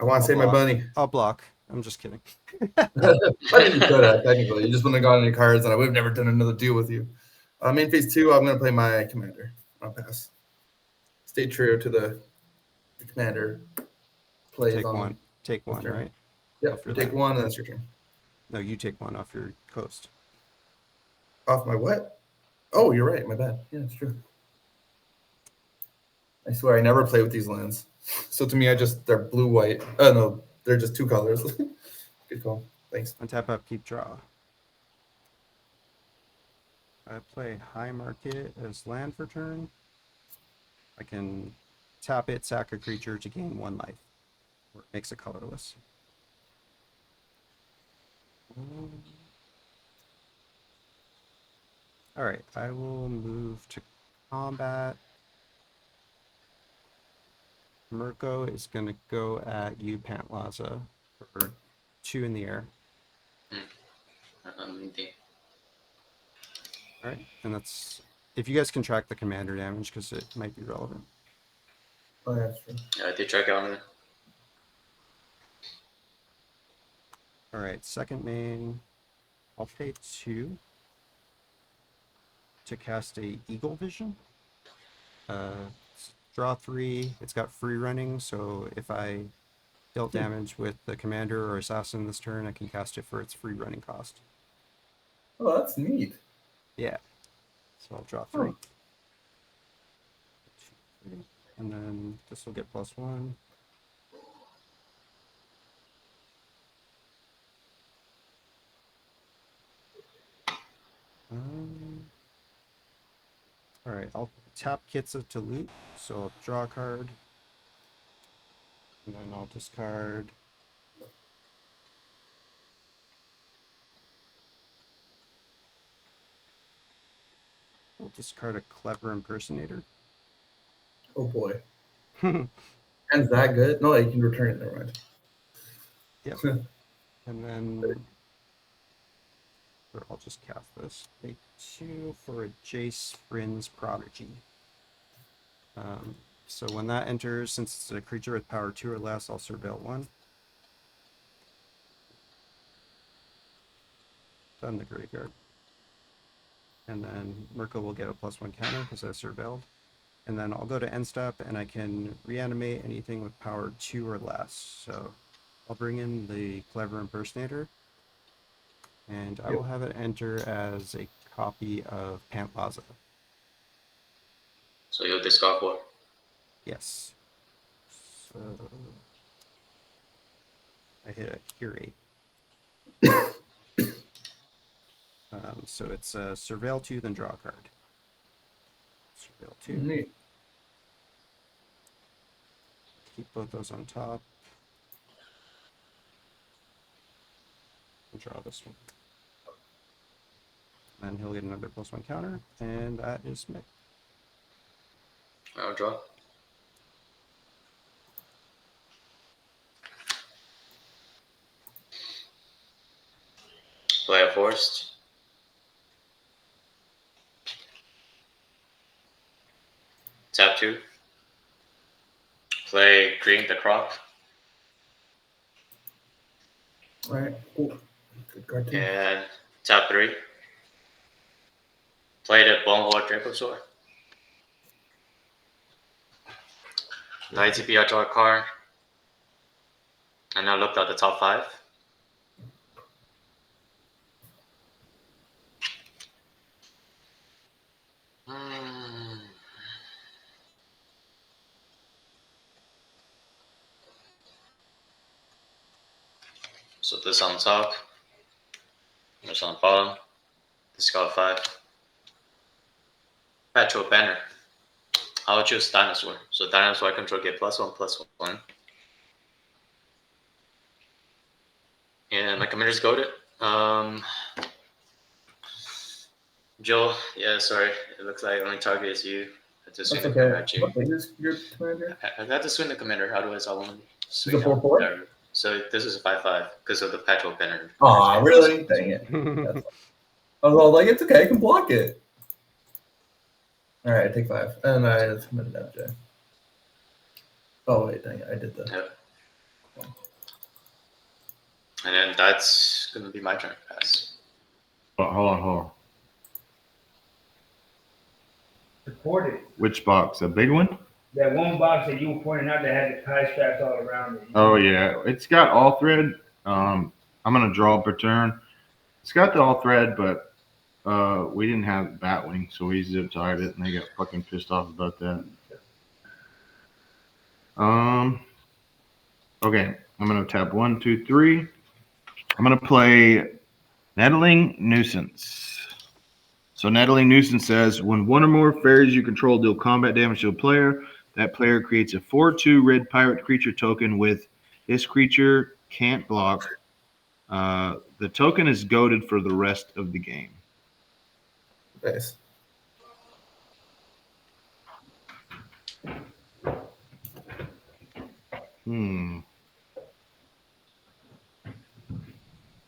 I want
I'll
to save my
block.
bunny.
I'll block. I'm just kidding.
I mean, you could have technically. You just wouldn't have gotten any cards, and I would have never done another deal with you. Main phase 2, I'm going to play my commander. I'll pass. Stay true to the commander plays
Take
on
one. Take
this
one,
turn.
right?
Yep,
Off
you
your
take
land.
1, and that's your turn.
No, you take one off your coast.
Off my what? Oh, you're right. My bad. Yeah, it's true. I swear I never play with these lands. So to me, they're blue white. Oh no, they're just 2 colors. Good call. Thanks.
Untap up, keep draw. I play high market as land for turn. I can tap it, sack a creature to gain 1 life. Or it makes it colorless. Alright, I will move to combat. Mirko is going to go at you, Pantlaza, for 2 in the air.
the
Alright, and that's... If you guys can track the commander damage, because it might be relevant.
Oh, yeah, that's true.
I did track on it.
Alright, second main. I'll pay 2 to cast a Eagle Vision. Draw 3. It's got free running, so if I dealt damage with the commander or assassin this turn, I can cast it for its free running cost.
Oh, that's neat.
Yeah. So I'll draw 3.
Oh.
2, 3. And then this will get +1. Alright, I'll tap Kitsa to loot, so I'll draw a card. And then I'll discard. I'll discard a Clever Impersonator.
Oh boy. And's that good? No, you can return it. Never mind.
Yep. And then or I'll just cast this. Pay 2 for a Jace Friend's Prodigy. So when that enters, since it's a creature with power 2 or less, I'll surveil 1. Done the graveyard. And then Mirko will get a +1 counter because I surveilled. And then I'll go to end step and I can reanimate anything with power 2 or less. So I'll bring in the Clever Impersonator. And I will have it enter as a copy of Pantlaza.
So you'll discard 4.
Yes. So I hit a curate. So it's surveil 2, then draw a card. Surveil 2.
Neat.
Keep both those on top. And draw this one. Then he'll get another +1 counter, and that is Mick.
I'll draw. Play a forest. Tap 2. Play green the crop.
All right. Cool. Good card too.
And tap 3. Play the Bumbleflower Draco Sword. The ITP, I draw a card. And I looked at the top 5. So this on top, this on the bottom, this got 5. Petrol banner. I'll choose dinosaur. So dinosaur control get +1/+1. And my commander's goaded. Joel, yeah, sorry. It looks like only target is you. I have to swing
That's
the commander
okay.
at you.
What thing is your commander?
I got to swing the commander, otherwise I won't
Is it
swing out
4/4?
there. So this is a 5/5 because of the petrol banner.
Aw, really? Dang it. I was all like, it's okay, I can block it. All right, I take 5. And I just committed FJ. Oh, wait, dang it. I did that.
Yep. And then that's going to be my turn to pass.
Oh, hold on.
Recorded.
Which box? A big one?
That one box that you were pointing out that had the tie straps all around it.
Oh yeah, it's got all thread. I'm gonna draw per turn. It's got the all thread, but we didn't have Batwing, so we zip tied it, and they got fucking pissed off about that. Okay, I'm gonna tap 1, 2, 3. I'm gonna play Nettling Nuisance. So Nettling Nuisance says, when one or more fairies you control deal combat damage to a player, that player creates a 4/2 red pirate creature token with this creature can't block. The token is goaded for the rest of the game.
Nice.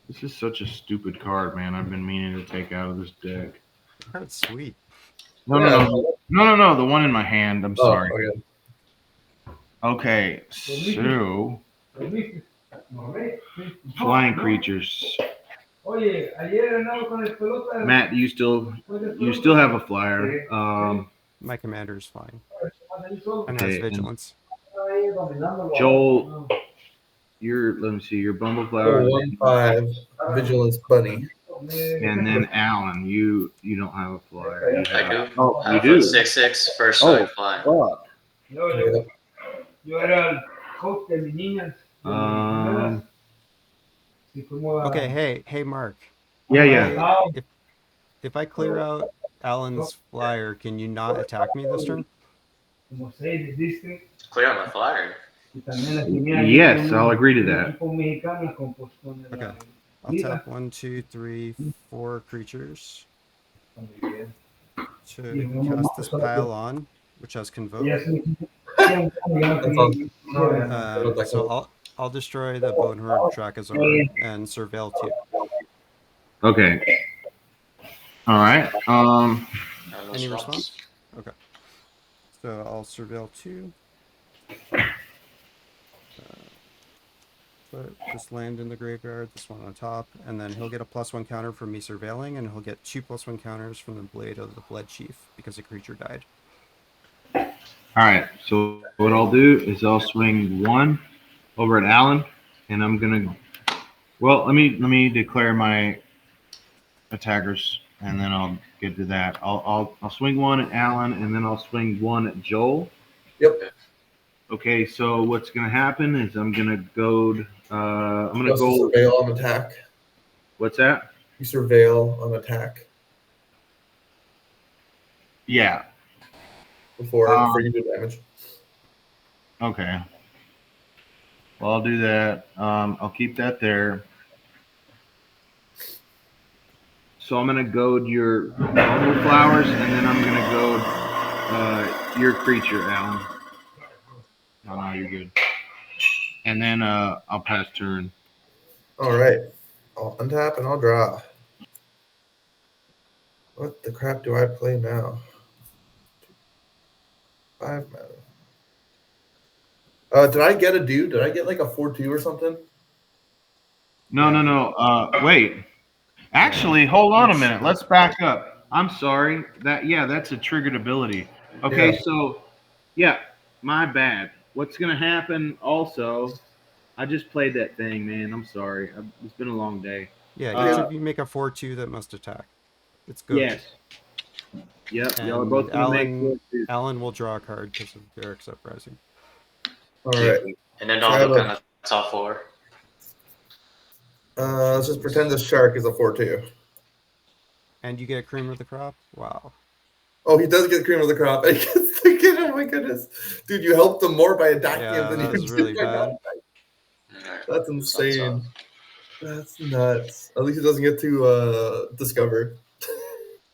This is such a stupid card, man. I've been meaning to take out of this deck.
That's sweet.
No. The one in my hand. I'm sorry. Okay, so flying creatures. Matt, you still have a flyer.
My commander is flying and
Okay,
has
and
vigilance.
Joel, let me see, your Bumbleflower,
1/5 Vigilance Bunny.
and then Alan, you don't have a flyer. You
I
have-
do.
Oh,
I
you
have
do.
a 6/6 first strike flying.
Fuck.
Yo era el coach de mis niñas.
Okay, hey, Mark.
Yeah.
If I clear out Alan's flyer, can you not attack me this turn?
Clear on my flyer.
Yes, I'll agree to that.
Okay. I'll tap 1, 2, 3, 4 creatures to cast this pile on, which has Convoke. So I'll destroy the Bonehorde Trachasaur and Surveil 2.
Okay. All right.
No
Any
response.
response? Okay. So I'll Surveil 2. Put this land in the graveyard, this one on top, and then he'll get a +1 counter from me surveilling, and he'll get 2 +1 counters from the Blade of the Blood Chief because a creature died.
All right. So what I'll do is I'll swing 1 over at Alan, and I'm gonna. Well, let me declare my attackers, and then I'll get to that. I'll swing 1 at Alan, and then I'll swing 1 at Joel.
Yep.
Okay. So what's gonna happen is I'm gonna goad. I'm gonna
Plus you
go.
surveil on attack.
What's that?
You surveil on attack
Yeah.
before you do damage.
Okay. Well, I'll do that. I'll keep that there. So I'm gonna goad your Bumbleflowers, and then I'm gonna goad your creature, Alan. Oh no, you're good. And then I'll pass turn.
All right. untap and I'll draw. What the crap do I play now? 5 mana. Did I get a dude? Did I get like a 4/2 or something?
No. Wait. Actually, hold on a minute. Let's back up. I'm sorry. That's a triggered ability. Okay,
Yeah.
so yeah, my bad. What's gonna happen also? I just played that thing, man. I'm sorry. It's been a long day.
Yeah, each of you make a 4/2 that must attack. It's good.
Yes. Yep. Y'all are both
And
gonna make
Alan will draw a card because of Eric's uprising.
All right.
And then
So I
I'll
have
look
a-
on the top 4.
Let's just pretend this shark is a 4/2.
And you get cream of the crop? Wow.
Oh, he does get cream of the crop. I guess thinking, oh my goodness, dude, you helped him more by attacking
Yeah,
him than
that
you
was
did
really
by
bad.
not.
Alright.
That's
That's
insane. That's nuts. At least he doesn't get to discover.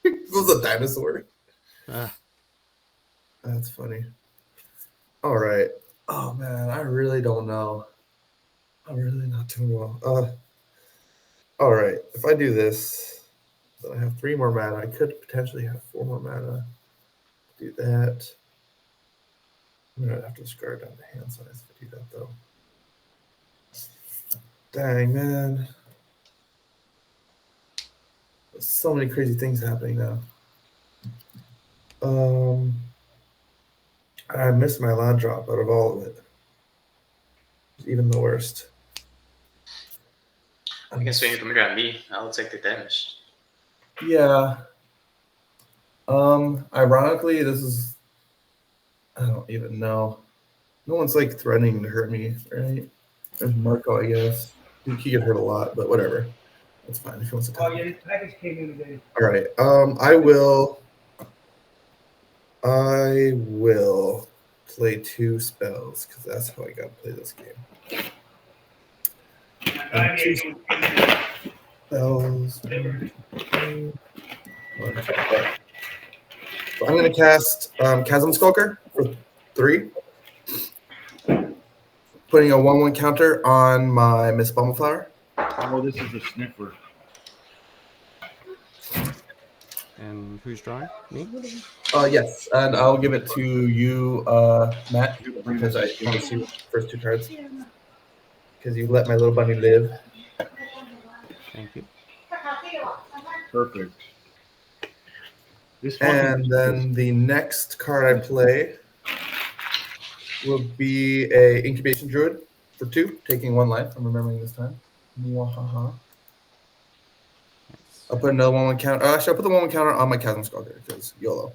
It was a dinosaur.
Ah,
That's funny. All right. Oh man, I really don't know. I'm really not doing well. All right. If I do this, then I have 3 more mana. I could potentially have 4 more mana. Do that. I'm gonna have to discard down the hand size if I do that though. Dang man. There's so many crazy things happening now. I missed my land drop out of all of it. It's even the worst.
You can swing your finger at me. I'll take the damage.
Yeah. Ironically, this is, I don't even know. No one's like threatening to hurt me, right? There's MIRKO, I guess. He could hurt a lot, but whatever. That's fine if he wants to
Oh,
attack.
yeah, this package came in today.
All right. I will play 2 spells because that's how I gotta play this game.
I
Two
need to
spells. So I'm gonna cast Chasm Skulker for 3. Putting a 1/1 counter on my Miss Bumbleflower.
Oh, this is a sniffer.
and who's drawing? Me?
Yes, and I'll give it to you, Matt, because I want to see the first 2 cards. Because you let my little bunny live.
Thank you.
Perfect.
And then the next card I play will be a Incubation Druid for 2, taking 1 life. I'm remembering this time. Mwahaha. I'll put another 1/1 counter. Actually, I'll put the 1/1 counter on my Chasm Skulker because YOLO.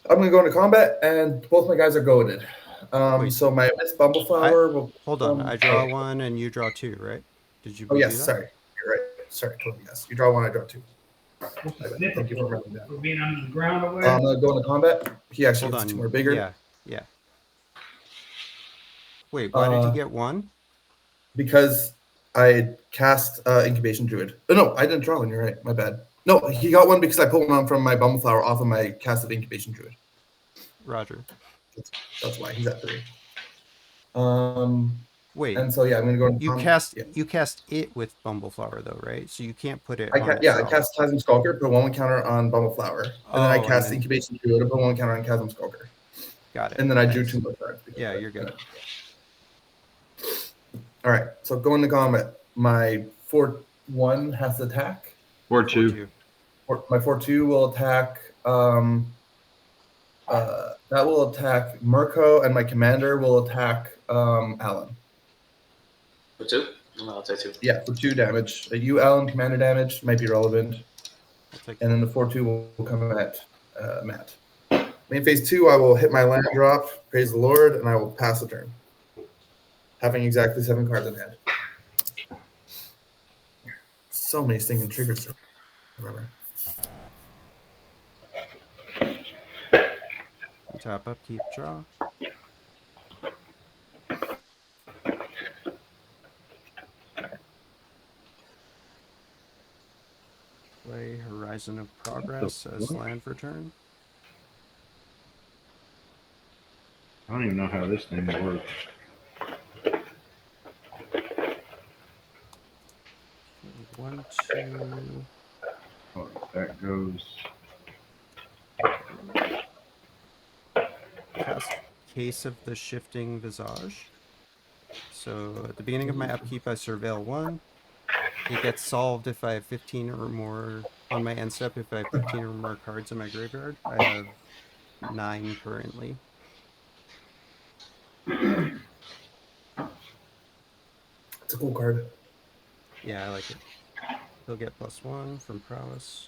I'm going to go into combat, and both my guys are goaded.
Wait.
So my Miss Bumbleflower will.
Hold on. I draw 1 and you draw 2, right? Did you
Oh,
do
yes.
that?
Sorry. You're right. Sorry. Totally. Yes. You draw 1, I draw 2. Thank you for remembering that.
for being under the ground over
I'm
there.
going to go into combat. He actually
Hold
gets
on.
2 more bigger.
Yeah. Wait, why did you
Uh,
get 1?
Because I cast Incubation Druid. Oh, no, I didn't draw 1. You're right. My bad. No, he got 1 because I pulled 1 on from my Bumbleflower off of my cast of Incubation Druid.
Roger.
That's why he's at 3.
Wait.
And so yeah, I'm gonna go.
You cast it with Bumbleflower though, right? So you can't put it.
I
on
yeah, I
itself.
cast Chasm Skulker, put 1/1 counter on Bumbleflower, and then I cast
and then-
Incubation Druid, put 1/1 counter on Chasm Skulker,
Got it.
and then I drew
Thanks.
2 more cards.
Yeah, you're good.
All right, so going to combat. My 4/1 has to attack.
4/2.
My 4/2 will attack. That will attack MIRKO, and my commander will attack Alan.
For 2? No, I'll take 2.
Yeah, for 2 damage. You, Alan, commander damage might be relevant. And then the 4/2 will come at Matt. Main phase 2, I will hit my land drop, praise the Lord, and I will pass the turn. Having exactly 7 cards in hand. So many stinging triggers to remember.
Tap up, keep draw. Play Horizon of Progress as land for turn.
I don't even know how this thing works.
1, 2.
Oh, that goes.
Cast Case of the Shifting Visage. So at the beginning of my upkeep, I surveil 1. It gets solved if I have 15 or more on my end step. If I have 15 or more cards in my graveyard, I have 9 currently.
It's a cool card.
Yeah, I like it. He'll get +1 from prowess.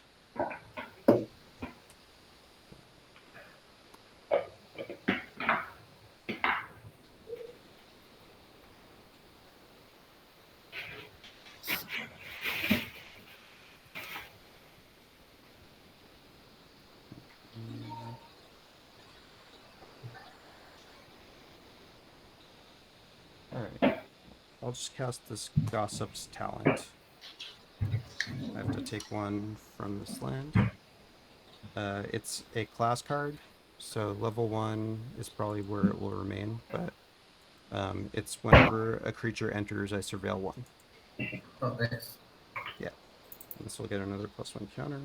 Alright. I'll just cast this Gossip's Talent. I have to take 1 from this land. It's a class card, so level 1 is probably where it will remain, but it's whenever a creature enters, I surveil 1.
Oh, nice.
Yeah. And this will get another +1 counter.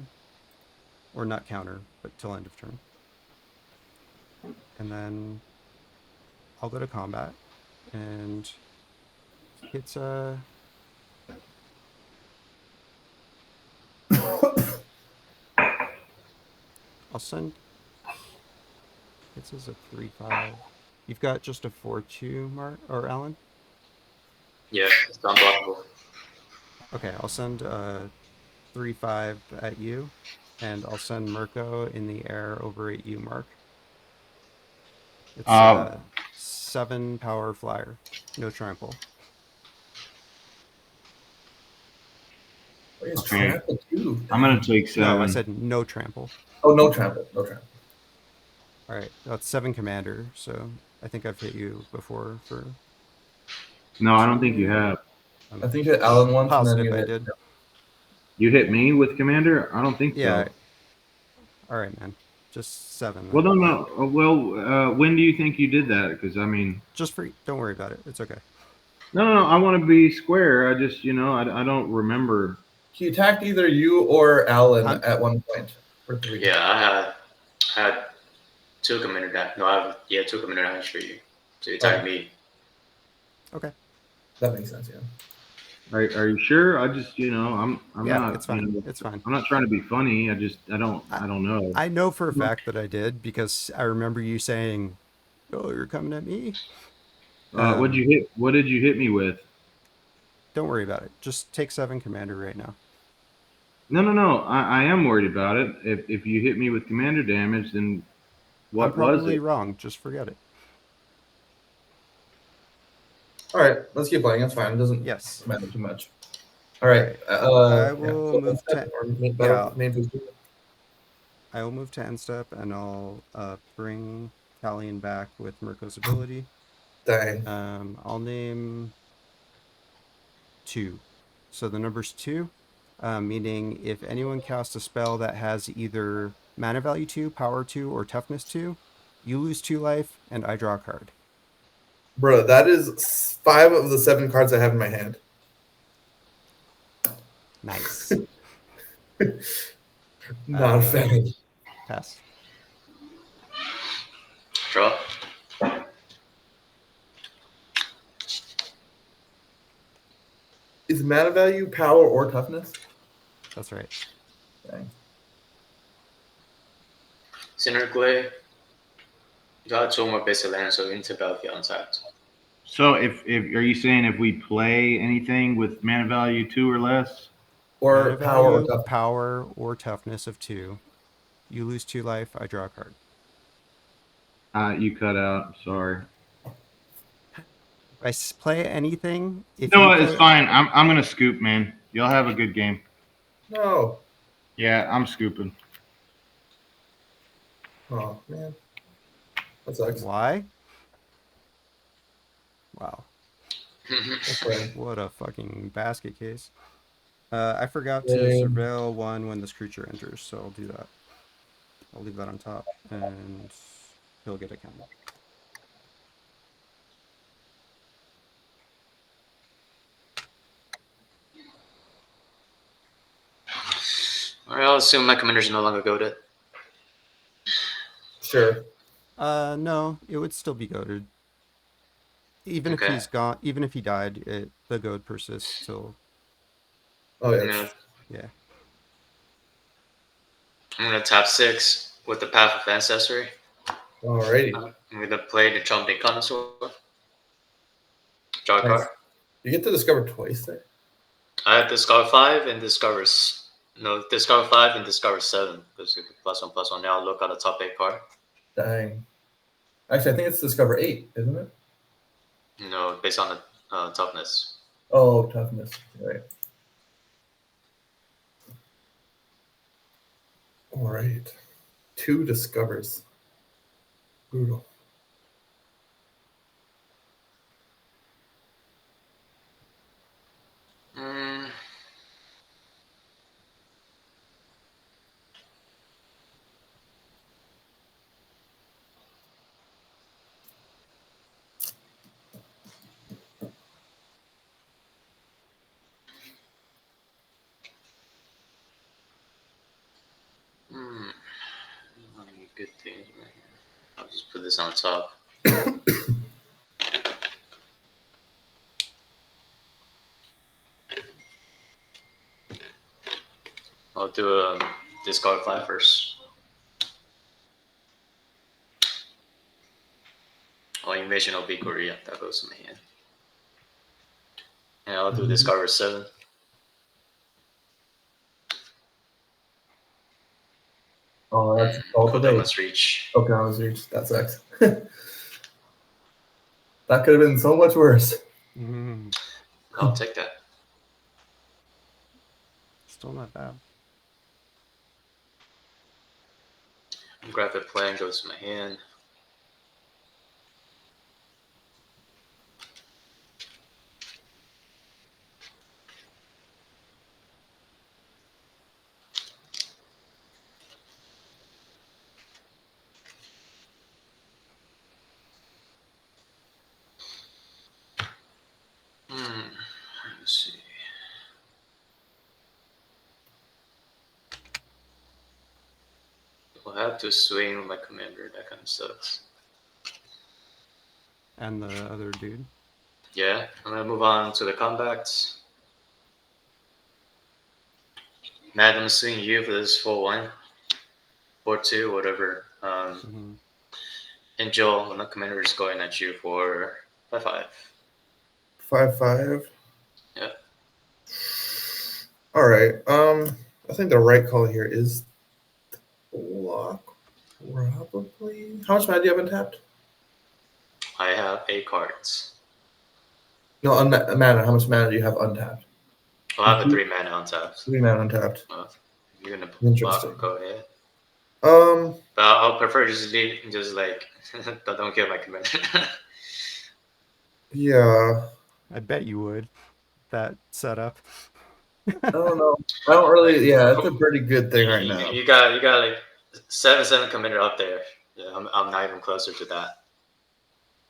Or not counter, but till end of turn. And then I'll go to combat, and it's I'll send. This is a 3/5. You've got just a 4/2, Mark or Alan.
Yeah, it's unblockable.
Okay, I'll send 3/5 at you, and I'll send MIRKO in the air over at you, Mark. It's 7 power flyer, no trample.
Oh, it's
Okay.
trample too.
I'm gonna take 7.
No, I said no trample.
Oh, no trample. No trample.
All right, that's 7 commander. So I think I've hit you before for.
No, I don't think you have.
I think you hit Alan once, and then
Positive
you
I
hit.
did.
You hit me with commander? I don't think
Yeah.
so.
All right, man. Just 7.
Well,
Then.
no. Well, when do you think you did that? Because I mean,
Just for. Don't worry about it. It's okay.
no. I want to be square. I just, I don't remember.
He attacked either you or Alan
I'm-
at one point. Or 3.
Yeah, I had 2 commander damage. No, I have 2 commander damage for you. So you attacked me.
Okay.
That makes sense, yeah.
Are you sure? I just, I'm
Yeah,
not.
it's fine. It's fine.
I'm not trying to be funny. I don't know.
I know for a fact that I did because I remember you saying, "Oh, you're coming at me."
What'd you hit? What did you hit me with?
Don't worry about it. Just take 7 commander right now.
No. I am worried about it. If you hit me with commander damage, then what
I'm probably
was it?
wrong. Just forget it.
All right, let's keep playing. It's fine. It doesn't
Yes.
matter too much. All right.
I will
So
move
step
to.
or main
Yeah.
battle, main phase.
I will move to end step, and I'll bring Talion back with MIRKO's ability.
Dang.
I'll name 2. So the number's 2, meaning if anyone casts a spell that has either mana value 2, power 2, or toughness 2, you lose 2 life, and I draw a card.
Bro, that is 5 of the 7 cards I have in my hand.
Nice.
Not a fan.
Pass.
Draw.
Is mana value power or toughness?
That's right.
Dang.
Sinner Clay. You got 2 more basic lands, so into Belgium untapped.
So if are you saying if we play anything with mana value 2 or less?
Or
Mana
power or
value,
toughness?
power, or toughness of 2. You lose 2 life, I draw a card.
You cut out. Sorry.
If I play anything, if
No,
you
it's
play,
fine. I'm gonna scoop, man. Y'all have a good game.
No.
Yeah, I'm scooping.
Oh, man. That sucks.
why? Wow.
That's fine.
What a fucking basket case. I forgot to
Dang.
surveil 1 when this creature enters, so I'll do that. I'll leave that on top, and he'll get a counter.
I'll assume my commander's no longer goaded.
Sure.
No, it would still be goaded. Even if
Okay.
he's gone, even if he died, the goad persists till.
Oh yeah.
Yeah.
Yeah.
I'm gonna tap 6 with the Path of Ancestry.
Alrighty.
I'm gonna play the Jumping Connoisseur. Draw a
Nice.
card.
You get to discover twice there.
I have discover 5 and discover 5 and discover 7 because +1/+1. Now I'll look at the top 8 card.
Dang. Actually, I think it's discover 8, isn't it?
No, based on the toughness.
Oh, toughness. Right. All right. 2 discovers. Brutal.
Mm. Not any good things right here. I'll just put this on top. I'll do a discard 5 first. Oh, Invasion of Big Korea. That goes to my hand. And I'll do discover 7.
Oh, that's all
Koda
today.
must reach.
Okay, I was reached. That sucks. That could have been so much worse.
I'll take that.
Still not bad.
Grab the plan, goes to my hand. Let's see. I'll have to swing with my commander. That kind of sucks.
And the other dude.
Yeah, I'm gonna move on to the combats. Matt, I'm swinging you for this 4-1, 4-2, whatever. And Joel, my commander is going at you for 5-5.
5/5.
Yep.
All right. I think the right call here is block. Probably. How much mana do you have untapped?
I have 8 cards.
No, mana. How much mana do you have untapped?
I have a 3 mana on top.
3 mana untapped.
You're gonna
Interesting.
go ahead.
Um.
But I'll prefer just like don't kill my commander.
Yeah.
I bet you would. That setup.
I don't know. I don't really. Yeah, it's a pretty good thing right now.
You got like 7/7 commander up there. Yeah, I'm not even closer to that.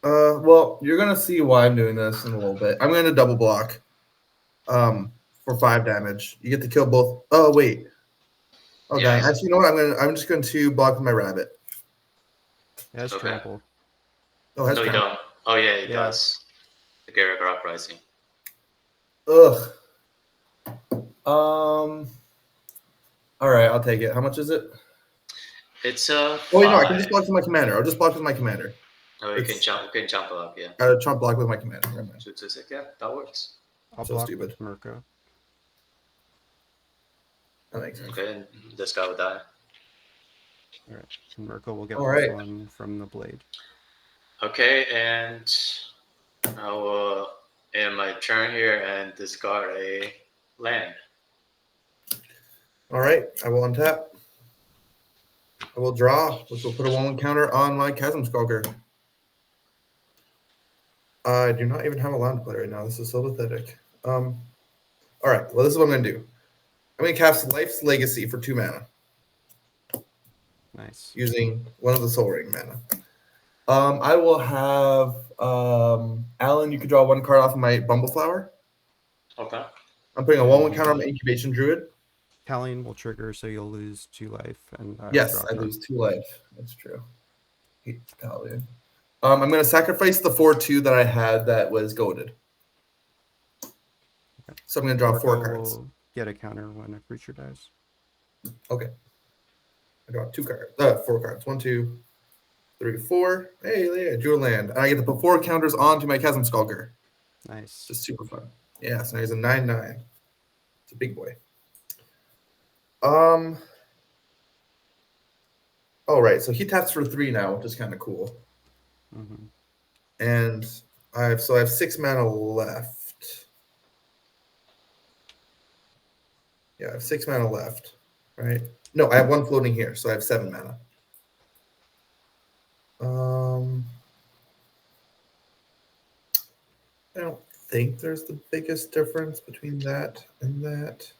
Well, you're gonna see why I'm doing this in a little bit. I'm gonna double block. For 5 damage. You get to kill both. Oh wait. Oh
Yeah.
dang. Actually, you know what? I'm just going to block with my rabbit.
It has
Okay.
trample.
Oh, that's
No, you
fine.
don't. Oh yeah, it
Yeah.
does. The Garrick Uprising.
Ugh. All right, I'll take it. How much is it?
It's
Oh wait, no, I can
5.
just block with my commander. I'll just block with my commander.
Oh, you can jump up, yeah.
I Trump block with my commander. Never mind.
2/6, yeah, that works.
I'll
So
block
stupid.
with MIRKO.
That makes sense.
Okay, and this guy will die.
All right. And MIRKO will get
All right.
+1 from the blade.
Okay, and I will end my turn here and discard a land.
All right, I will untap. I will draw, which will put a 1/1 counter on my Chasm Skulker. I do not even have a land to play right now. This is so pathetic. All right, well, this is what I'm going to do. I'm going to cast Life's Legacy for 2 mana
Nice.
using one of the Soul Ring mana. I will have Alan. You could draw 1 card off of my Bumbleflower.
Okay.
I'm putting a 1/1 counter on my Incubation Druid.
Calling will trigger, so you'll lose 2 life, and I will
Yes,
draw a
I
card.
lose 2 life. That's true. Hate Paladin. I'm going to sacrifice the 4/2 that I had that was goaded. So I'm going to draw 4
Mirko
cards.
will get a counter when a creature dies.
Okay. I draw 2 cards. 4 cards. 1, 2, 3, 4. Hey, yeah, I drew a land. And I get to put 4 counters onto my Chasm Skulker.
Nice.
Just super fun. Yeah, so now he's a 9/9. It's a big boy. All right, so he taps for 3 now, which is kind of cool.
Mm-hmm.
And I have 6 mana left. Yeah, I have 6 mana left, right? No, I have 1 floating here, so I have 7 mana. I don't think there's the biggest difference between that and that.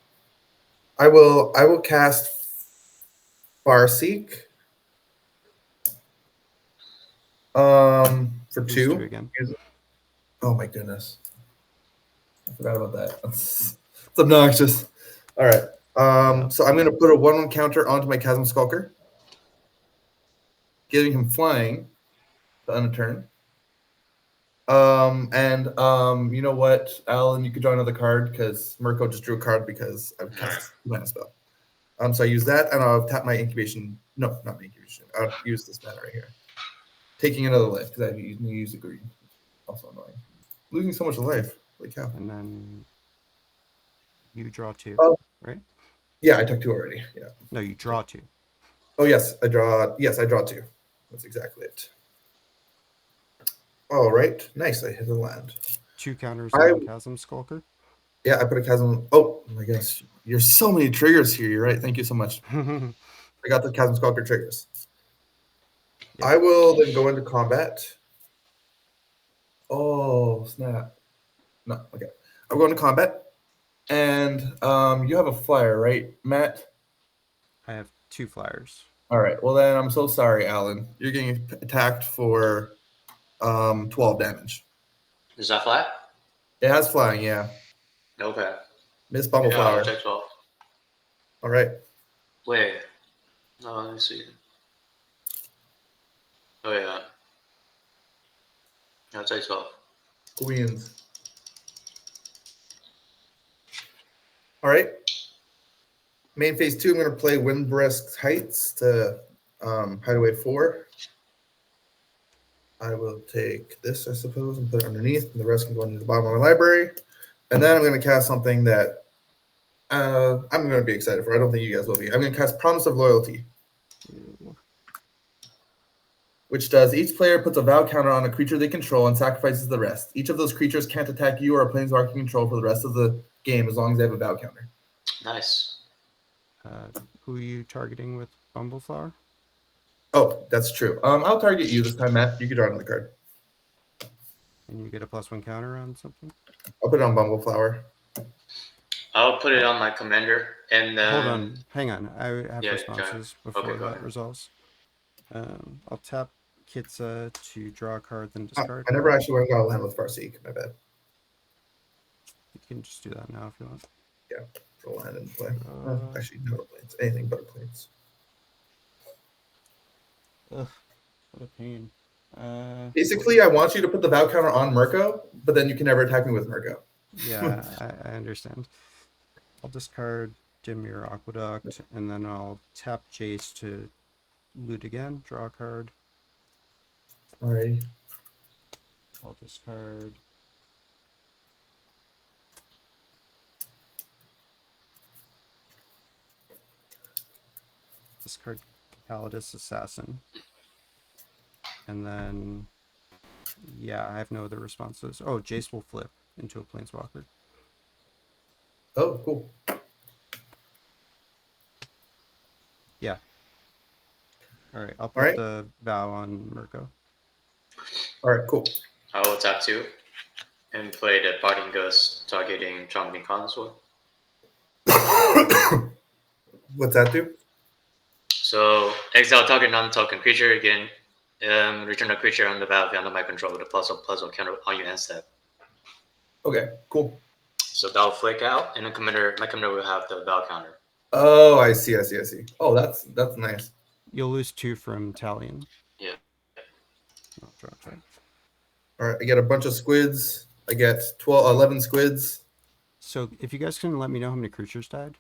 I will cast Farseek. For
Lose
2.
2 again.
Oh my goodness. I forgot about that. It's obnoxious. All right. So I'm gonna put a 1/1 counter onto my Chasm Skulker, giving him flying to end a turn. You know what, Alan, you could draw another card because MIRKO just drew a card because I've cast a mana spell. So I use that and I'll tap my incubation. No, not my incubation. I'll use this mana right here. Taking another life because I use the green. Also annoying. Losing so much life. Like how?
And then you draw 2,
Oh.
right?
Yeah, I took 2 already. Yeah.
No, you draw 2.
Oh yes, I draw 2. That's exactly it. All right, nice. I hit a land.
2 counters
I-
on Chasm Skulker.
Yeah, I put a Chasm. Oh my gosh, there's so many triggers here. You're right. Thank you so much. I got the Chasm Skulker triggers.
Yeah.
I will then go into combat. Oh snap! No, okay. I'm going to combat, and you have a flyer, right, Matt?
I have 2 flyers.
All right. Well then, I'm so sorry, Alan. You're getting attacked for 12 damage.
Is that flat?
It has flying, yeah.
Okay.
Miss
Yeah, I'll
Bumbleflower.
take 12.
All right.
Wait. No, let me see. Oh, yeah. I'll take 12.
Queens. All right. Main phase 2, I'm going to play Windbrisk Heights to Hideaway 4. I will take this, I suppose, and put it underneath, and the rest can go into the bottom of my library. And then I'm going to cast something that I'm going to be excited for. I don't think you guys will be. I'm going to cast Promise of Loyalty, which does each player puts a vow counter on a creature they control and sacrifices the rest. Each of those creatures can't attack you or a planeswalker control for the rest of the game as long as they have a vow counter.
Nice.
Who are you targeting with Bumbleflower?
Oh, that's true. I'll target you this time, Matt. You can draw another card.
And you get a +1 counter on something?
I'll put it on Bumbleflower.
I'll put it on my commander and then.
Hold on. Hang on. I have
Yeah,
responses before
Okay, go
that
ahead.
resolves. I'll tap Kitsa to draw a card, then discard.
I never actually went on land with Farseek. My bad.
You can just do that now if you want.
Throw land in play. Actually, no planes. Anything but planes.
Ugh, what a pain.
Basically, I want you to put the vow counter on MIRKO, but then you can never attack me with MIRKO.
Yeah, I understand. I'll discard Dimir Aqueduct, and then I'll tap Jace to loot again, draw a card.
Alrighty.
I'll discard. Discard Calidus Assassin. And then, yeah, I have no other responses. Oh, Jace will flip into a Planeswalker.
Oh, cool.
Yeah. All right, I'll put
Alright.
the vow on MIRKO.
Alright, cool.
I will tap 2 and play the Parting Ghost targeting Trumpeting Consort.
What's that do?
So, exile target non-token creature again. Return a creature on the battlefield under my control with a +1/+1 counter on your end step.
Okay, cool.
So that'll flick out, and the commander, my commander will have the battle counter.
Oh, I see. Oh, that's nice.
You'll lose 2 from Talion.
Yeah.
I'll draw a card.
All right, I get a bunch of squids. I get 11 squids.
So if you guys can let me know how many creatures died.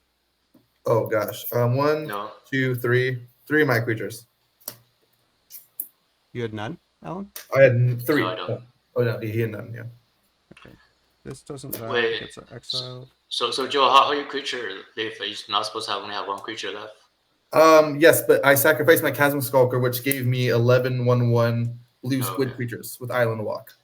Oh gosh. One,
No.
2, 3. 3 of my creatures.
You had none, Alan?
I had 3.
No, I don't.
Oh no, he had none. Yeah.
Okay. This doesn't die.
Wait.
It gets exiled.
So Joe, how your creature live? You're not supposed to only have 1 creature left.
Yes, but I sacrificed my Chasm Skulker, which gave me 11 1/1 blue squid
Okay.
creatures with Island Walk.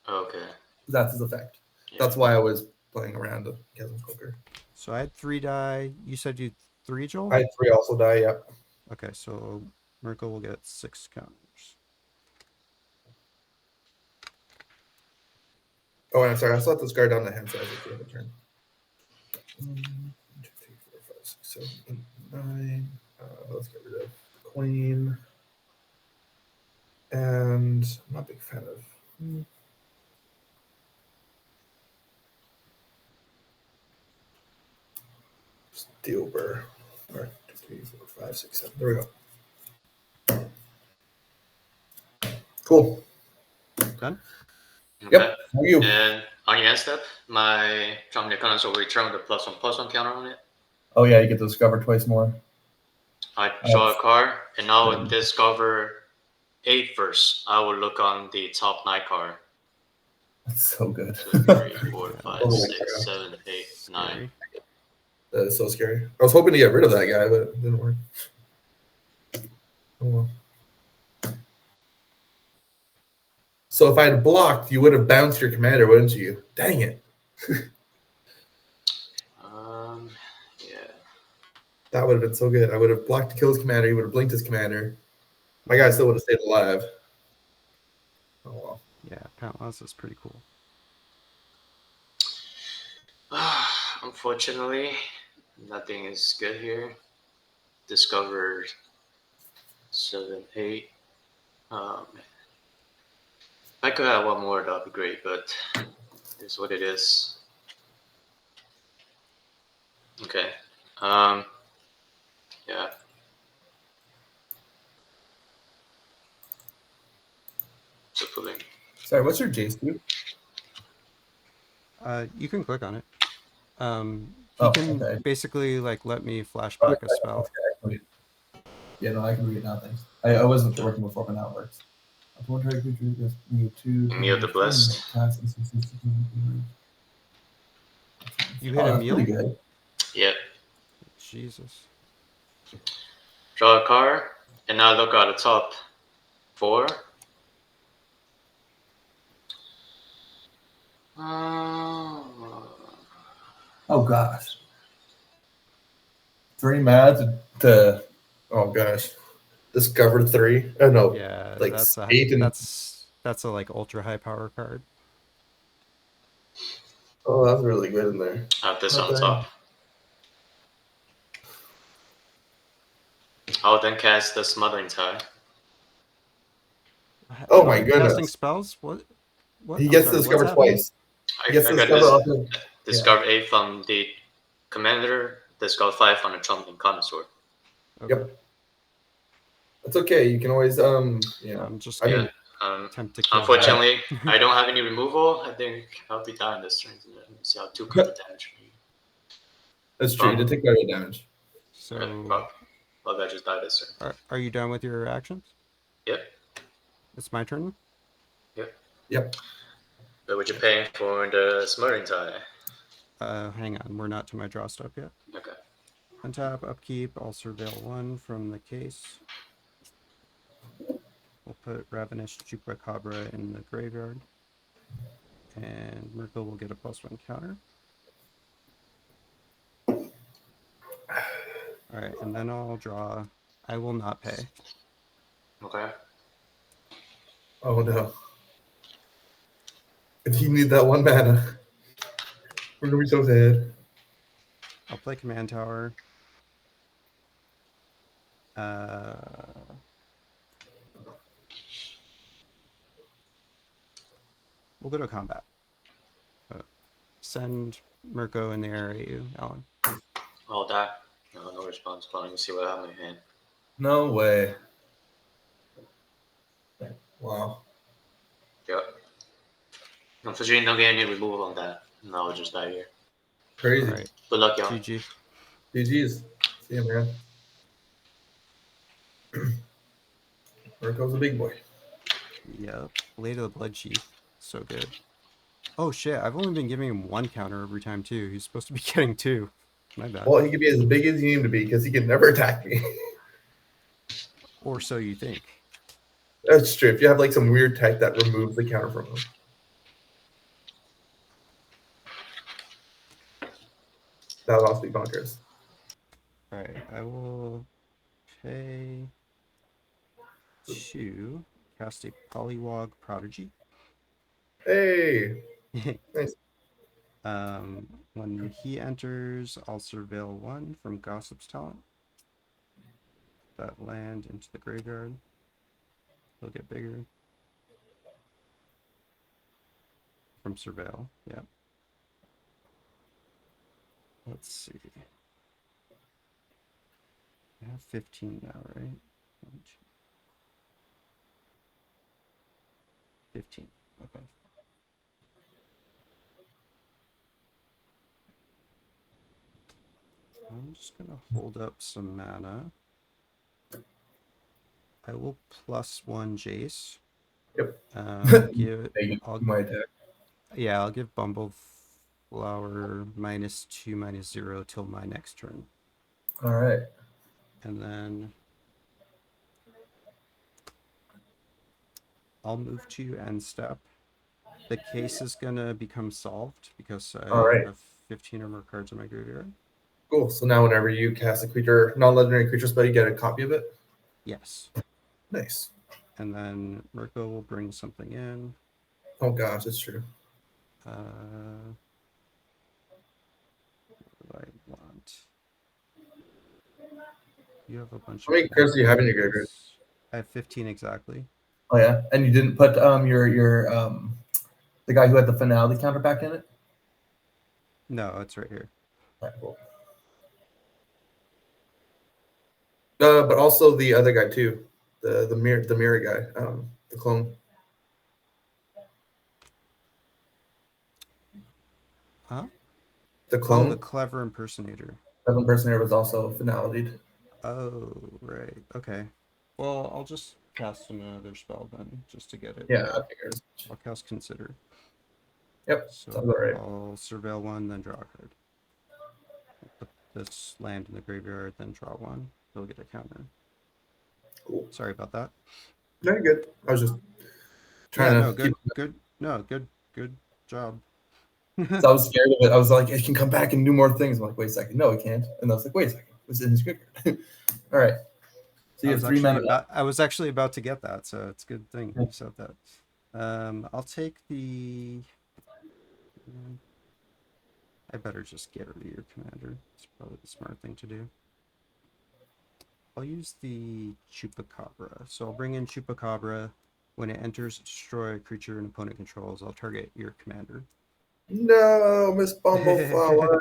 Okay.
That's his effect.
Yeah.
That's why I was playing around the Chasm Skulker.
So I had 3 die. You said you had 3, Joel?
I had 3 also die. Yep.
Okay, so MIRKO will get 6 counters.
Oh, and I'm sorry. I still have to discard down the hand size at the end of the turn. 1, 2, 3, 4, 5, 6, 7, 8, 9. Let's get rid of the queen. And I'm not a big fan of. Steelber. All right, 2, 3, 4, 5, 6, 7. There we go. Cool.
Done?
Okay.
Yep. How are you?
And on your end step, my Trump Economics will return with a +1/+1 counter on it.
Oh yeah, you get to discover twice more.
I draw a card, and now with discover 8 first, I will look on the top 9 card.
That's so good.
2, 3, 4, 5,
Oh my
6,
God.
7, 8, 9.
Scary.
That is so scary. I was hoping to get rid of that guy, but it didn't work. Oh well. So if I had blocked, you would have bounced your commander, wouldn't you? Dang it.
Yeah.
That would have been so good. I would have blocked to kill his commander. He would have blinked his commander. My guy still would have stayed alive. Oh well.
Yeah, Pantlaza is pretty cool.
Unfortunately, nothing is good here. Discovered 7, 8. If I could have 1 more, that'd be great, but it's what it is. Okay. Yeah. So pulling.
Sorry, what's your Jace do?
You can click on it. He
Oh,
can
okay.
basically like let me flashback a spell.
Okay. Yeah, no, I can read it now. Thanks. I wasn't working before, but now it works.
Meal the Blessed.
You hit a meal?
Pretty good.
Yep.
Jesus.
Draw a card, and now look at the top 4.
Oh gosh. 3 mad to oh gosh. Discovered 3. Oh no.
Yeah,
Like
that's a
8 and
that's a like ultra high power card.
oh, that's really good in there.
Have this
Not
on
bad.
top. I'll then cast the Smothering Tide.
Oh
Am
my
I
goodness.
casting spells? What?
He
I'm
gets
sorry,
to
what's
discover
happening?
twice.
I
He gets to
got
discover
this.
up to,
Discover 8 from the Commander. Discover 5 from the Trump and Connoisseur.
Okay.
Yep. That's okay. You can always
I'm just
I
gonna
mean,
attempt to kill
Unfortunately, I don't have any removal. I think I'll be dying this turn. Let me see how 2 cards of damage.
that's true. You did take quite a bit of damage.
So
Well, I just died this turn.
are you done with your actions?
Yep.
It's my turn.
Yep.
But what you paying for the Smothering Tide?
Hang on, we're not to my draw step yet.
Okay.
Untap, upkeep, I'll surveil 1 from the case. We'll put Ravenous Chupacabra in the graveyard. And MIRKO will get a +1 counter. Alright, and then I'll draw. I will not pay.
Okay.
Oh no. If you need that 1 mana, we're gonna be so sad.
I'll play Command Tower. We'll go to combat. Send MIRKO in the area, Alan.
I'll die. which one's playing. See what I have in my hand.
No way. Wow.
Yep. Unfortunately, don't get any removal on that. No, I'll just die here.
Crazy.
All right.
Good luck, y'all.
GG.
GG's. See you, man. MIRKO's a big boy.
Yep. Blade of the Blood Sheath. So good. Oh shit, I've only been giving him 1 counter every time too. He's supposed to be getting 2. My bad.
Well, he could be as big as you need him to be because he can never attack me.
Or so you think.
That's true. If you have like some weird tech that removes the counter from him. That would also be bonkers.
Alright, I will pay to cast a Polywog Prodigy.
Hey. Nice.
When he enters, I'll surveil 1 from Gossip's Talent. That land into the graveyard. He'll get bigger. From surveil, yeah. Let's see. I have 15 now, right? 1, 2. 15. Okay. I'm just gonna hold up some mana. I will +1 Jace.
Yep.
Give
my attack.
yeah, I'll give Bumbleflower -2 -0 till my next turn.
All right.
And then I'll move to end step. The case is gonna become solved because I
All right.
have 15 or more cards in my graveyard.
Cool. So now whenever you cast a creature, non-legendary creature spell, you get a copy of it.
Yes.
Nice.
And then MIRKO will bring something in.
Oh gosh, that's true.
What do I want? You have a bunch
How many
of
cards do you have in your graveyard?
I have 15 exactly.
Oh yeah, and you didn't put your the guy who had the finality counter back in it.
No, it's right here.
All right, cool. But also the other guy too, the mirror guy, the clone.
Huh?
The
Oh,
clone.
the clever impersonator.
That one person there was also finality.
Oh, right. Okay. Well, I'll just cast another spell then, just to get it.
Yeah, I figured.
I'll cast Consider.
Yep,
So
sounds all right.
I'll surveil 1, then draw a card. Put this land in the graveyard, then draw 1. He'll get a counter.
Cool.
Sorry about that.
Very good. I was just trying to.
Good job.
So I was scared of it. I was like, it can come back and do more things. I'm like, wait a second, no, it can't. And I was like, wait a second, it's in his graveyard. All right. So you have 3 mana.
I was actually about to get that, so it's a good thing you said that. I'll take the. I better just get rid of your commander. It's probably the smart thing to do. I'll use the Chupacabra. So I'll bring in Chupacabra. When it enters, destroy a creature an opponent controls. I'll target your commander.
No, Miss Bumbleflower.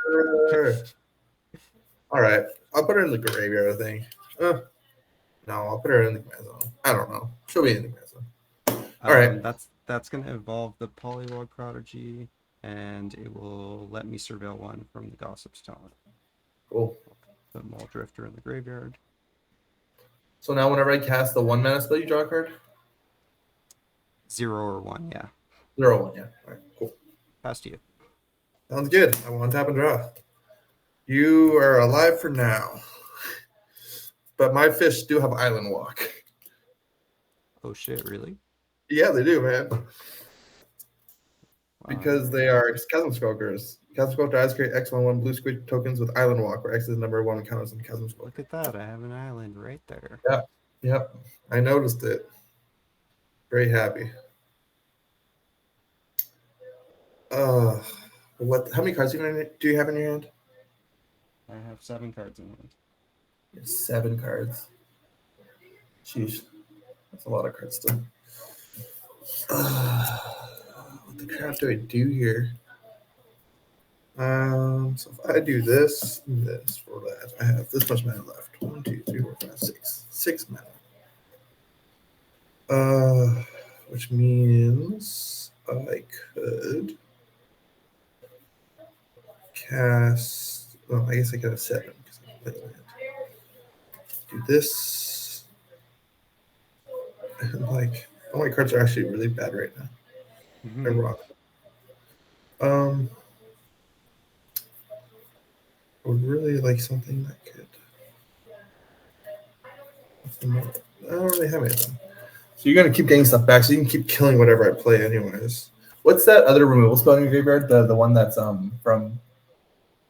All right, I'll put her in the graveyard, I think. No, I'll put her in the command zone. I don't know. She'll be in the command zone. All right.
That's going to involve the Polywog Prodigy, and it will let me surveil 1 from the Gossip's Talent.
Cool.
Put Maul Drifter in the graveyard.
So now whenever I cast the 1 mana spell, you draw a card?
0 or 1, yeah.
0 1, yeah. All right, cool.
Pass to you.
Sounds good. I want to tap and draw. You are alive for now. But my fish do have Island Walk.
Oh shit, really?
Yeah, they do, man.
Wow.
Because they are Chasm Skulkers. Chasm Skulker eyes create X1/1 blue squid tokens with Island Walk, where X is the number 1 counters on Chasm Skulker.
Look at that. I have an island right there.
Yeah. Yep. I noticed it. Very happy. How many cards do you have in your hand?
I have 7 cards in hand.
You have 7 cards. Sheesh. That's a lot of cards still. What the crap do I do here? So if I do this, and this for that, I have this much mana left. 1, 2, 3, 4, 5, 6. 6 mana. Which means I could cast. Well, I guess I got a 7 because I play land. Do this. And like, all my cards are actually really bad right now. They're wrong. I would really like something that could. I don't really have anything. So you're gonna keep getting stuff back, so you can keep killing whatever I play, anyways. What's that other removal spell in your graveyard? The one that's from.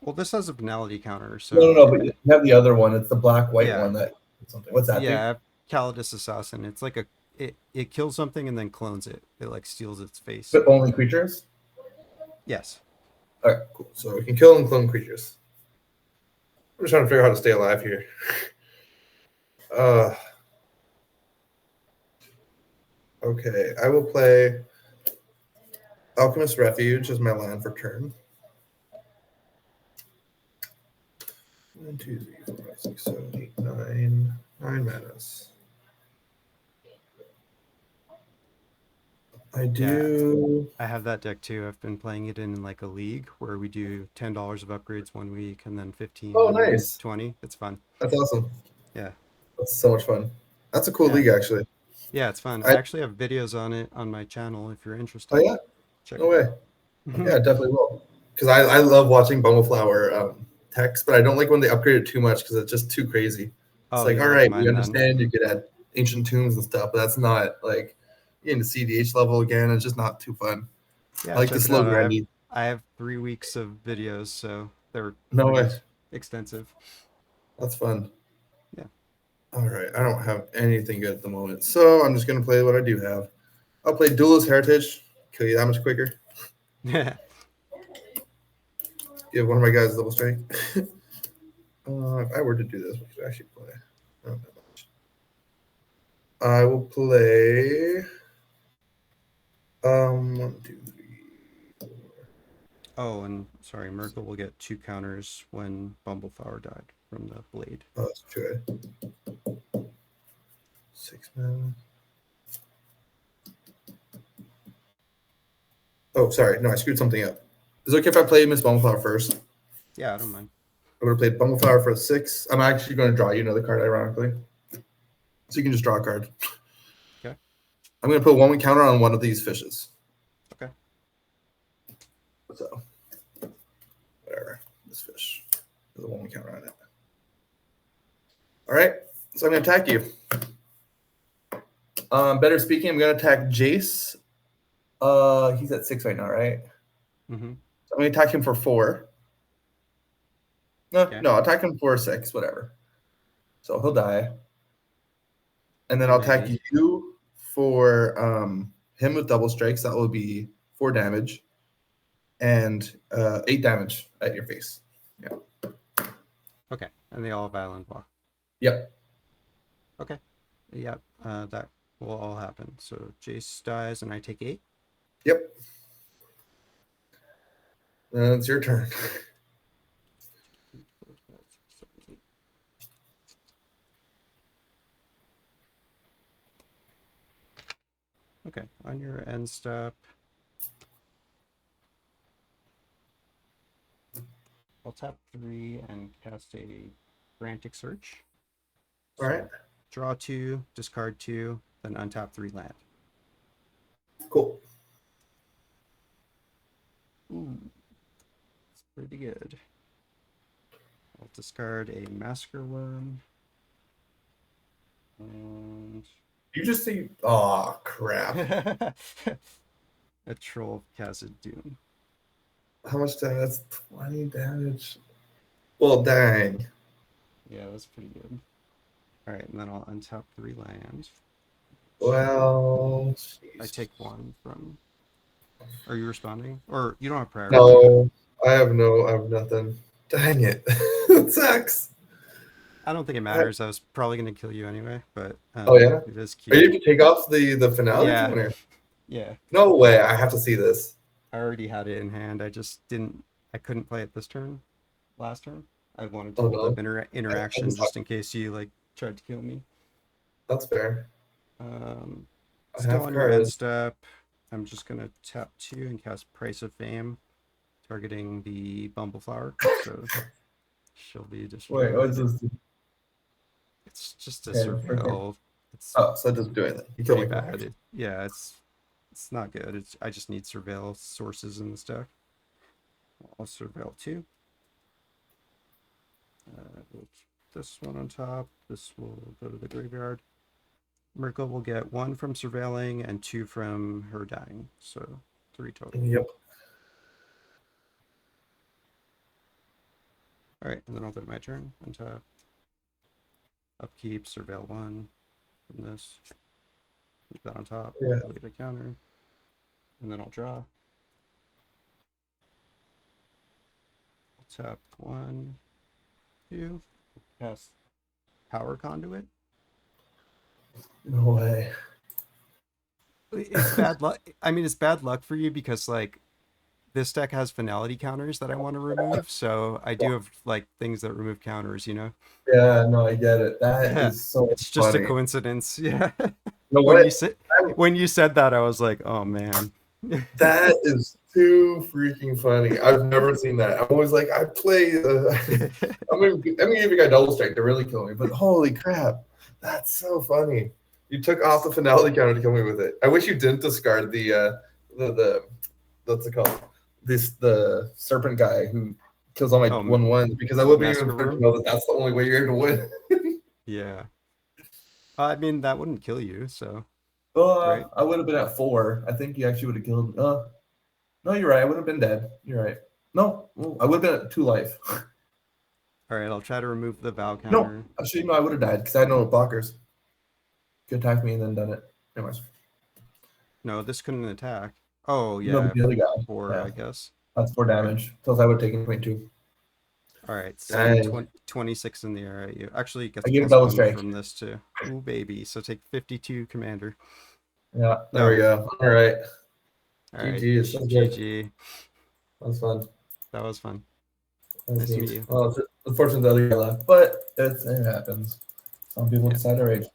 Well, this has a penalty counter, so
No, but you have the other one. It's the black-white
Yeah.
one that something. What's that?
yeah, Calidus Assassin. It's like it kills something and then clones it. It like steals its face.
But only creatures.
Yes.
All right, cool. So we can kill and clone creatures. I'm just trying to figure out how to stay alive here. Okay, I will play Alchemist Refuge as my land for turn. 1, 2, 3, 4, 5, 6, 7, 8, 9. 9 manas. I do.
I have that deck too. I've been playing it in like a league where we do $10 of upgrades one week and then 15.
Oh,
and then
nice.
20. It's fun.
That's awesome.
Yeah.
That's so much fun. That's a cool
Yeah.
league, actually.
Yeah, it's fun. I actually have videos on it on my channel if you're interested.
Oh, yeah?
Check
No
it
way.
out.
Yeah, definitely will. Because I love watching Bumbleflower text, but I don't like when they upgrade it too much because it's just too crazy. It's
Oh,
like,
you
all
like
right,
mine
we
then.
understand you could add ancient tombs and stuff, but that's not like getting to CDH level again. It's just not too fun.
Yeah,
I like
check
the
it
slow
out.
grindy.
I have 3 weeks of videos, so they're
No
pretty
way.
extensive.
That's fun.
Yeah.
All right. I don't have anything good at the moment, so I'm just going to play what I do have. I'll play Duelist Heritage. Kill you that much quicker.
Yeah.
Give one of my guys double strike. If I were to do this, we could actually play. Not that much. I will play. 1, 2, 3, 4.
Oh, and sorry, MIRKO will get 2 counters when Bumbleflower died from the blade.
Oh, that's true. 6 mana. Oh, sorry. No, I screwed something up. Is it okay if I play Miss Bumbleflower first?
Yeah, I don't mind.
I'm going to play Bumbleflower for 6. I'm actually going to draw you another card, ironically. So you can just draw a card.
Okay.
I'm going to put 1 counter on one of these fishes.
Okay.
So, whatever. This fish. There's a 1 counter on it. All right. So I'm going to attack you. Better speaking, I'm going to attack Jace. He's at 6 right now, right?
Mm-hmm.
So I'm going to attack him for 4. No,
Okay.
no, attack him for 6, whatever. So he'll die. And then I'll attack
Maybe.
you for him with double strikes. That will be 4 damage and 8 damage at your face. Yeah.
Okay. And they all have Island Walk.
Yep.
Okay. Yep. That will all happen. So Jace dies and I take 8.
Yep. Then it's your turn.
Okay, on your end step, I'll tap 3 and cast a Frantic Search.
All right.
Draw 2, discard 2, then untap 3 land.
Cool.
Ooh, it's pretty good. I'll discard a Massacre Worm. And
You just see. Oh, crap.
a Troll of Khazad-dûm.
How much damage? That's 20 damage. Well, dang.
Yeah, that's pretty good. All right, and then I'll untap 3 land.
Well,
I
jeez.
take 1 from. Are you responding? Or you don't have priority?
No, I have nothing. Dang it. It sucks.
I don't think it matters. I was probably going to kill you anyway, but
Oh, yeah?
it is
Are you
cute.
able to take off the finale?
Yeah.
Counter?
Yeah,
No way. I have to see this.
I already had it in hand. I just didn't I couldn't play it this turn, last turn. I wanted to
Oh,
hold
no?
up interaction
just-
just in case you like tried to kill me.
That's fair. I
Still
have
on your end
cards.
step. I'm just gonna tap 2 and cast Price of Fame, targeting the Bumbleflower. So she'll be destroyed.
Wait, what's this?
It's just a
Okay,
surveil. It's
Oh, so it doesn't do anything. You kill
pretty
me.
bad. Yeah, it's not good. I just need surveil sources in this deck. I'll surveil 2. We'll keep this one on top. This will go to the graveyard. MIRKO will get 1 from surveilling and 2 from her dying. So 3 total.
Yep.
Alright, and then I'll go to my turn. Untap. Upkeep, surveil 1 from this. Keep that on top.
Yeah.
Leave a counter. And then I'll draw. I'll tap 1, 2. Cast Power Conduit.
No way.
It's bad luck. I mean, it's bad luck for you because like this deck has finality counters that I want to remove. So I do have like things that remove counters, you know?
Yeah, no, I get it. That
Yeah,
is so
it's just
funny.
a coincidence. Yeah.
No,
when
what?
you said that, I was like, oh man.
That is too freaking funny. I've never seen that. I'm always like, I play. I'm gonna give a guy double strike to really kill me, but holy crap, that's so funny. You took off the finality counter to kill me with it. I wish you didn't discard the what's it called? The serpent guy who kills all my
Oh,
1/1s because I would be
Massacre
even better to
Room?
know that that's the only way you're able to win.
Yeah. I mean, that wouldn't kill you, so. Right.
I would have been at 4. I think you actually would have killed. No, you're right. I would have been dead. You're right. No, I would have been at 2 life.
All right, I'll try to remove the Vow counter.
No, actually, no, I would have died because I had no blockers. Could attack me and then done it. Anyways.
No, this couldn't attack. Oh, yeah.
No, but the other guy.
4,
Yeah.
I guess.
That's 4 damage. Plus, I would have taken 22.
All right, so
Dang.
26 in the air at you. Actually, it gets
I gave
plus
double
1
strike.
from this too. Ooh, baby. So take 52, Commander.
Yeah, there we go. All right.
All right,
GG. It's so good.
GG.
That was fun.
That was fun.
That was
Nice to
neat.
meet you.
Well, it's unfortunate the other guy left, but it happens. Some people
Yeah.
decide to rage.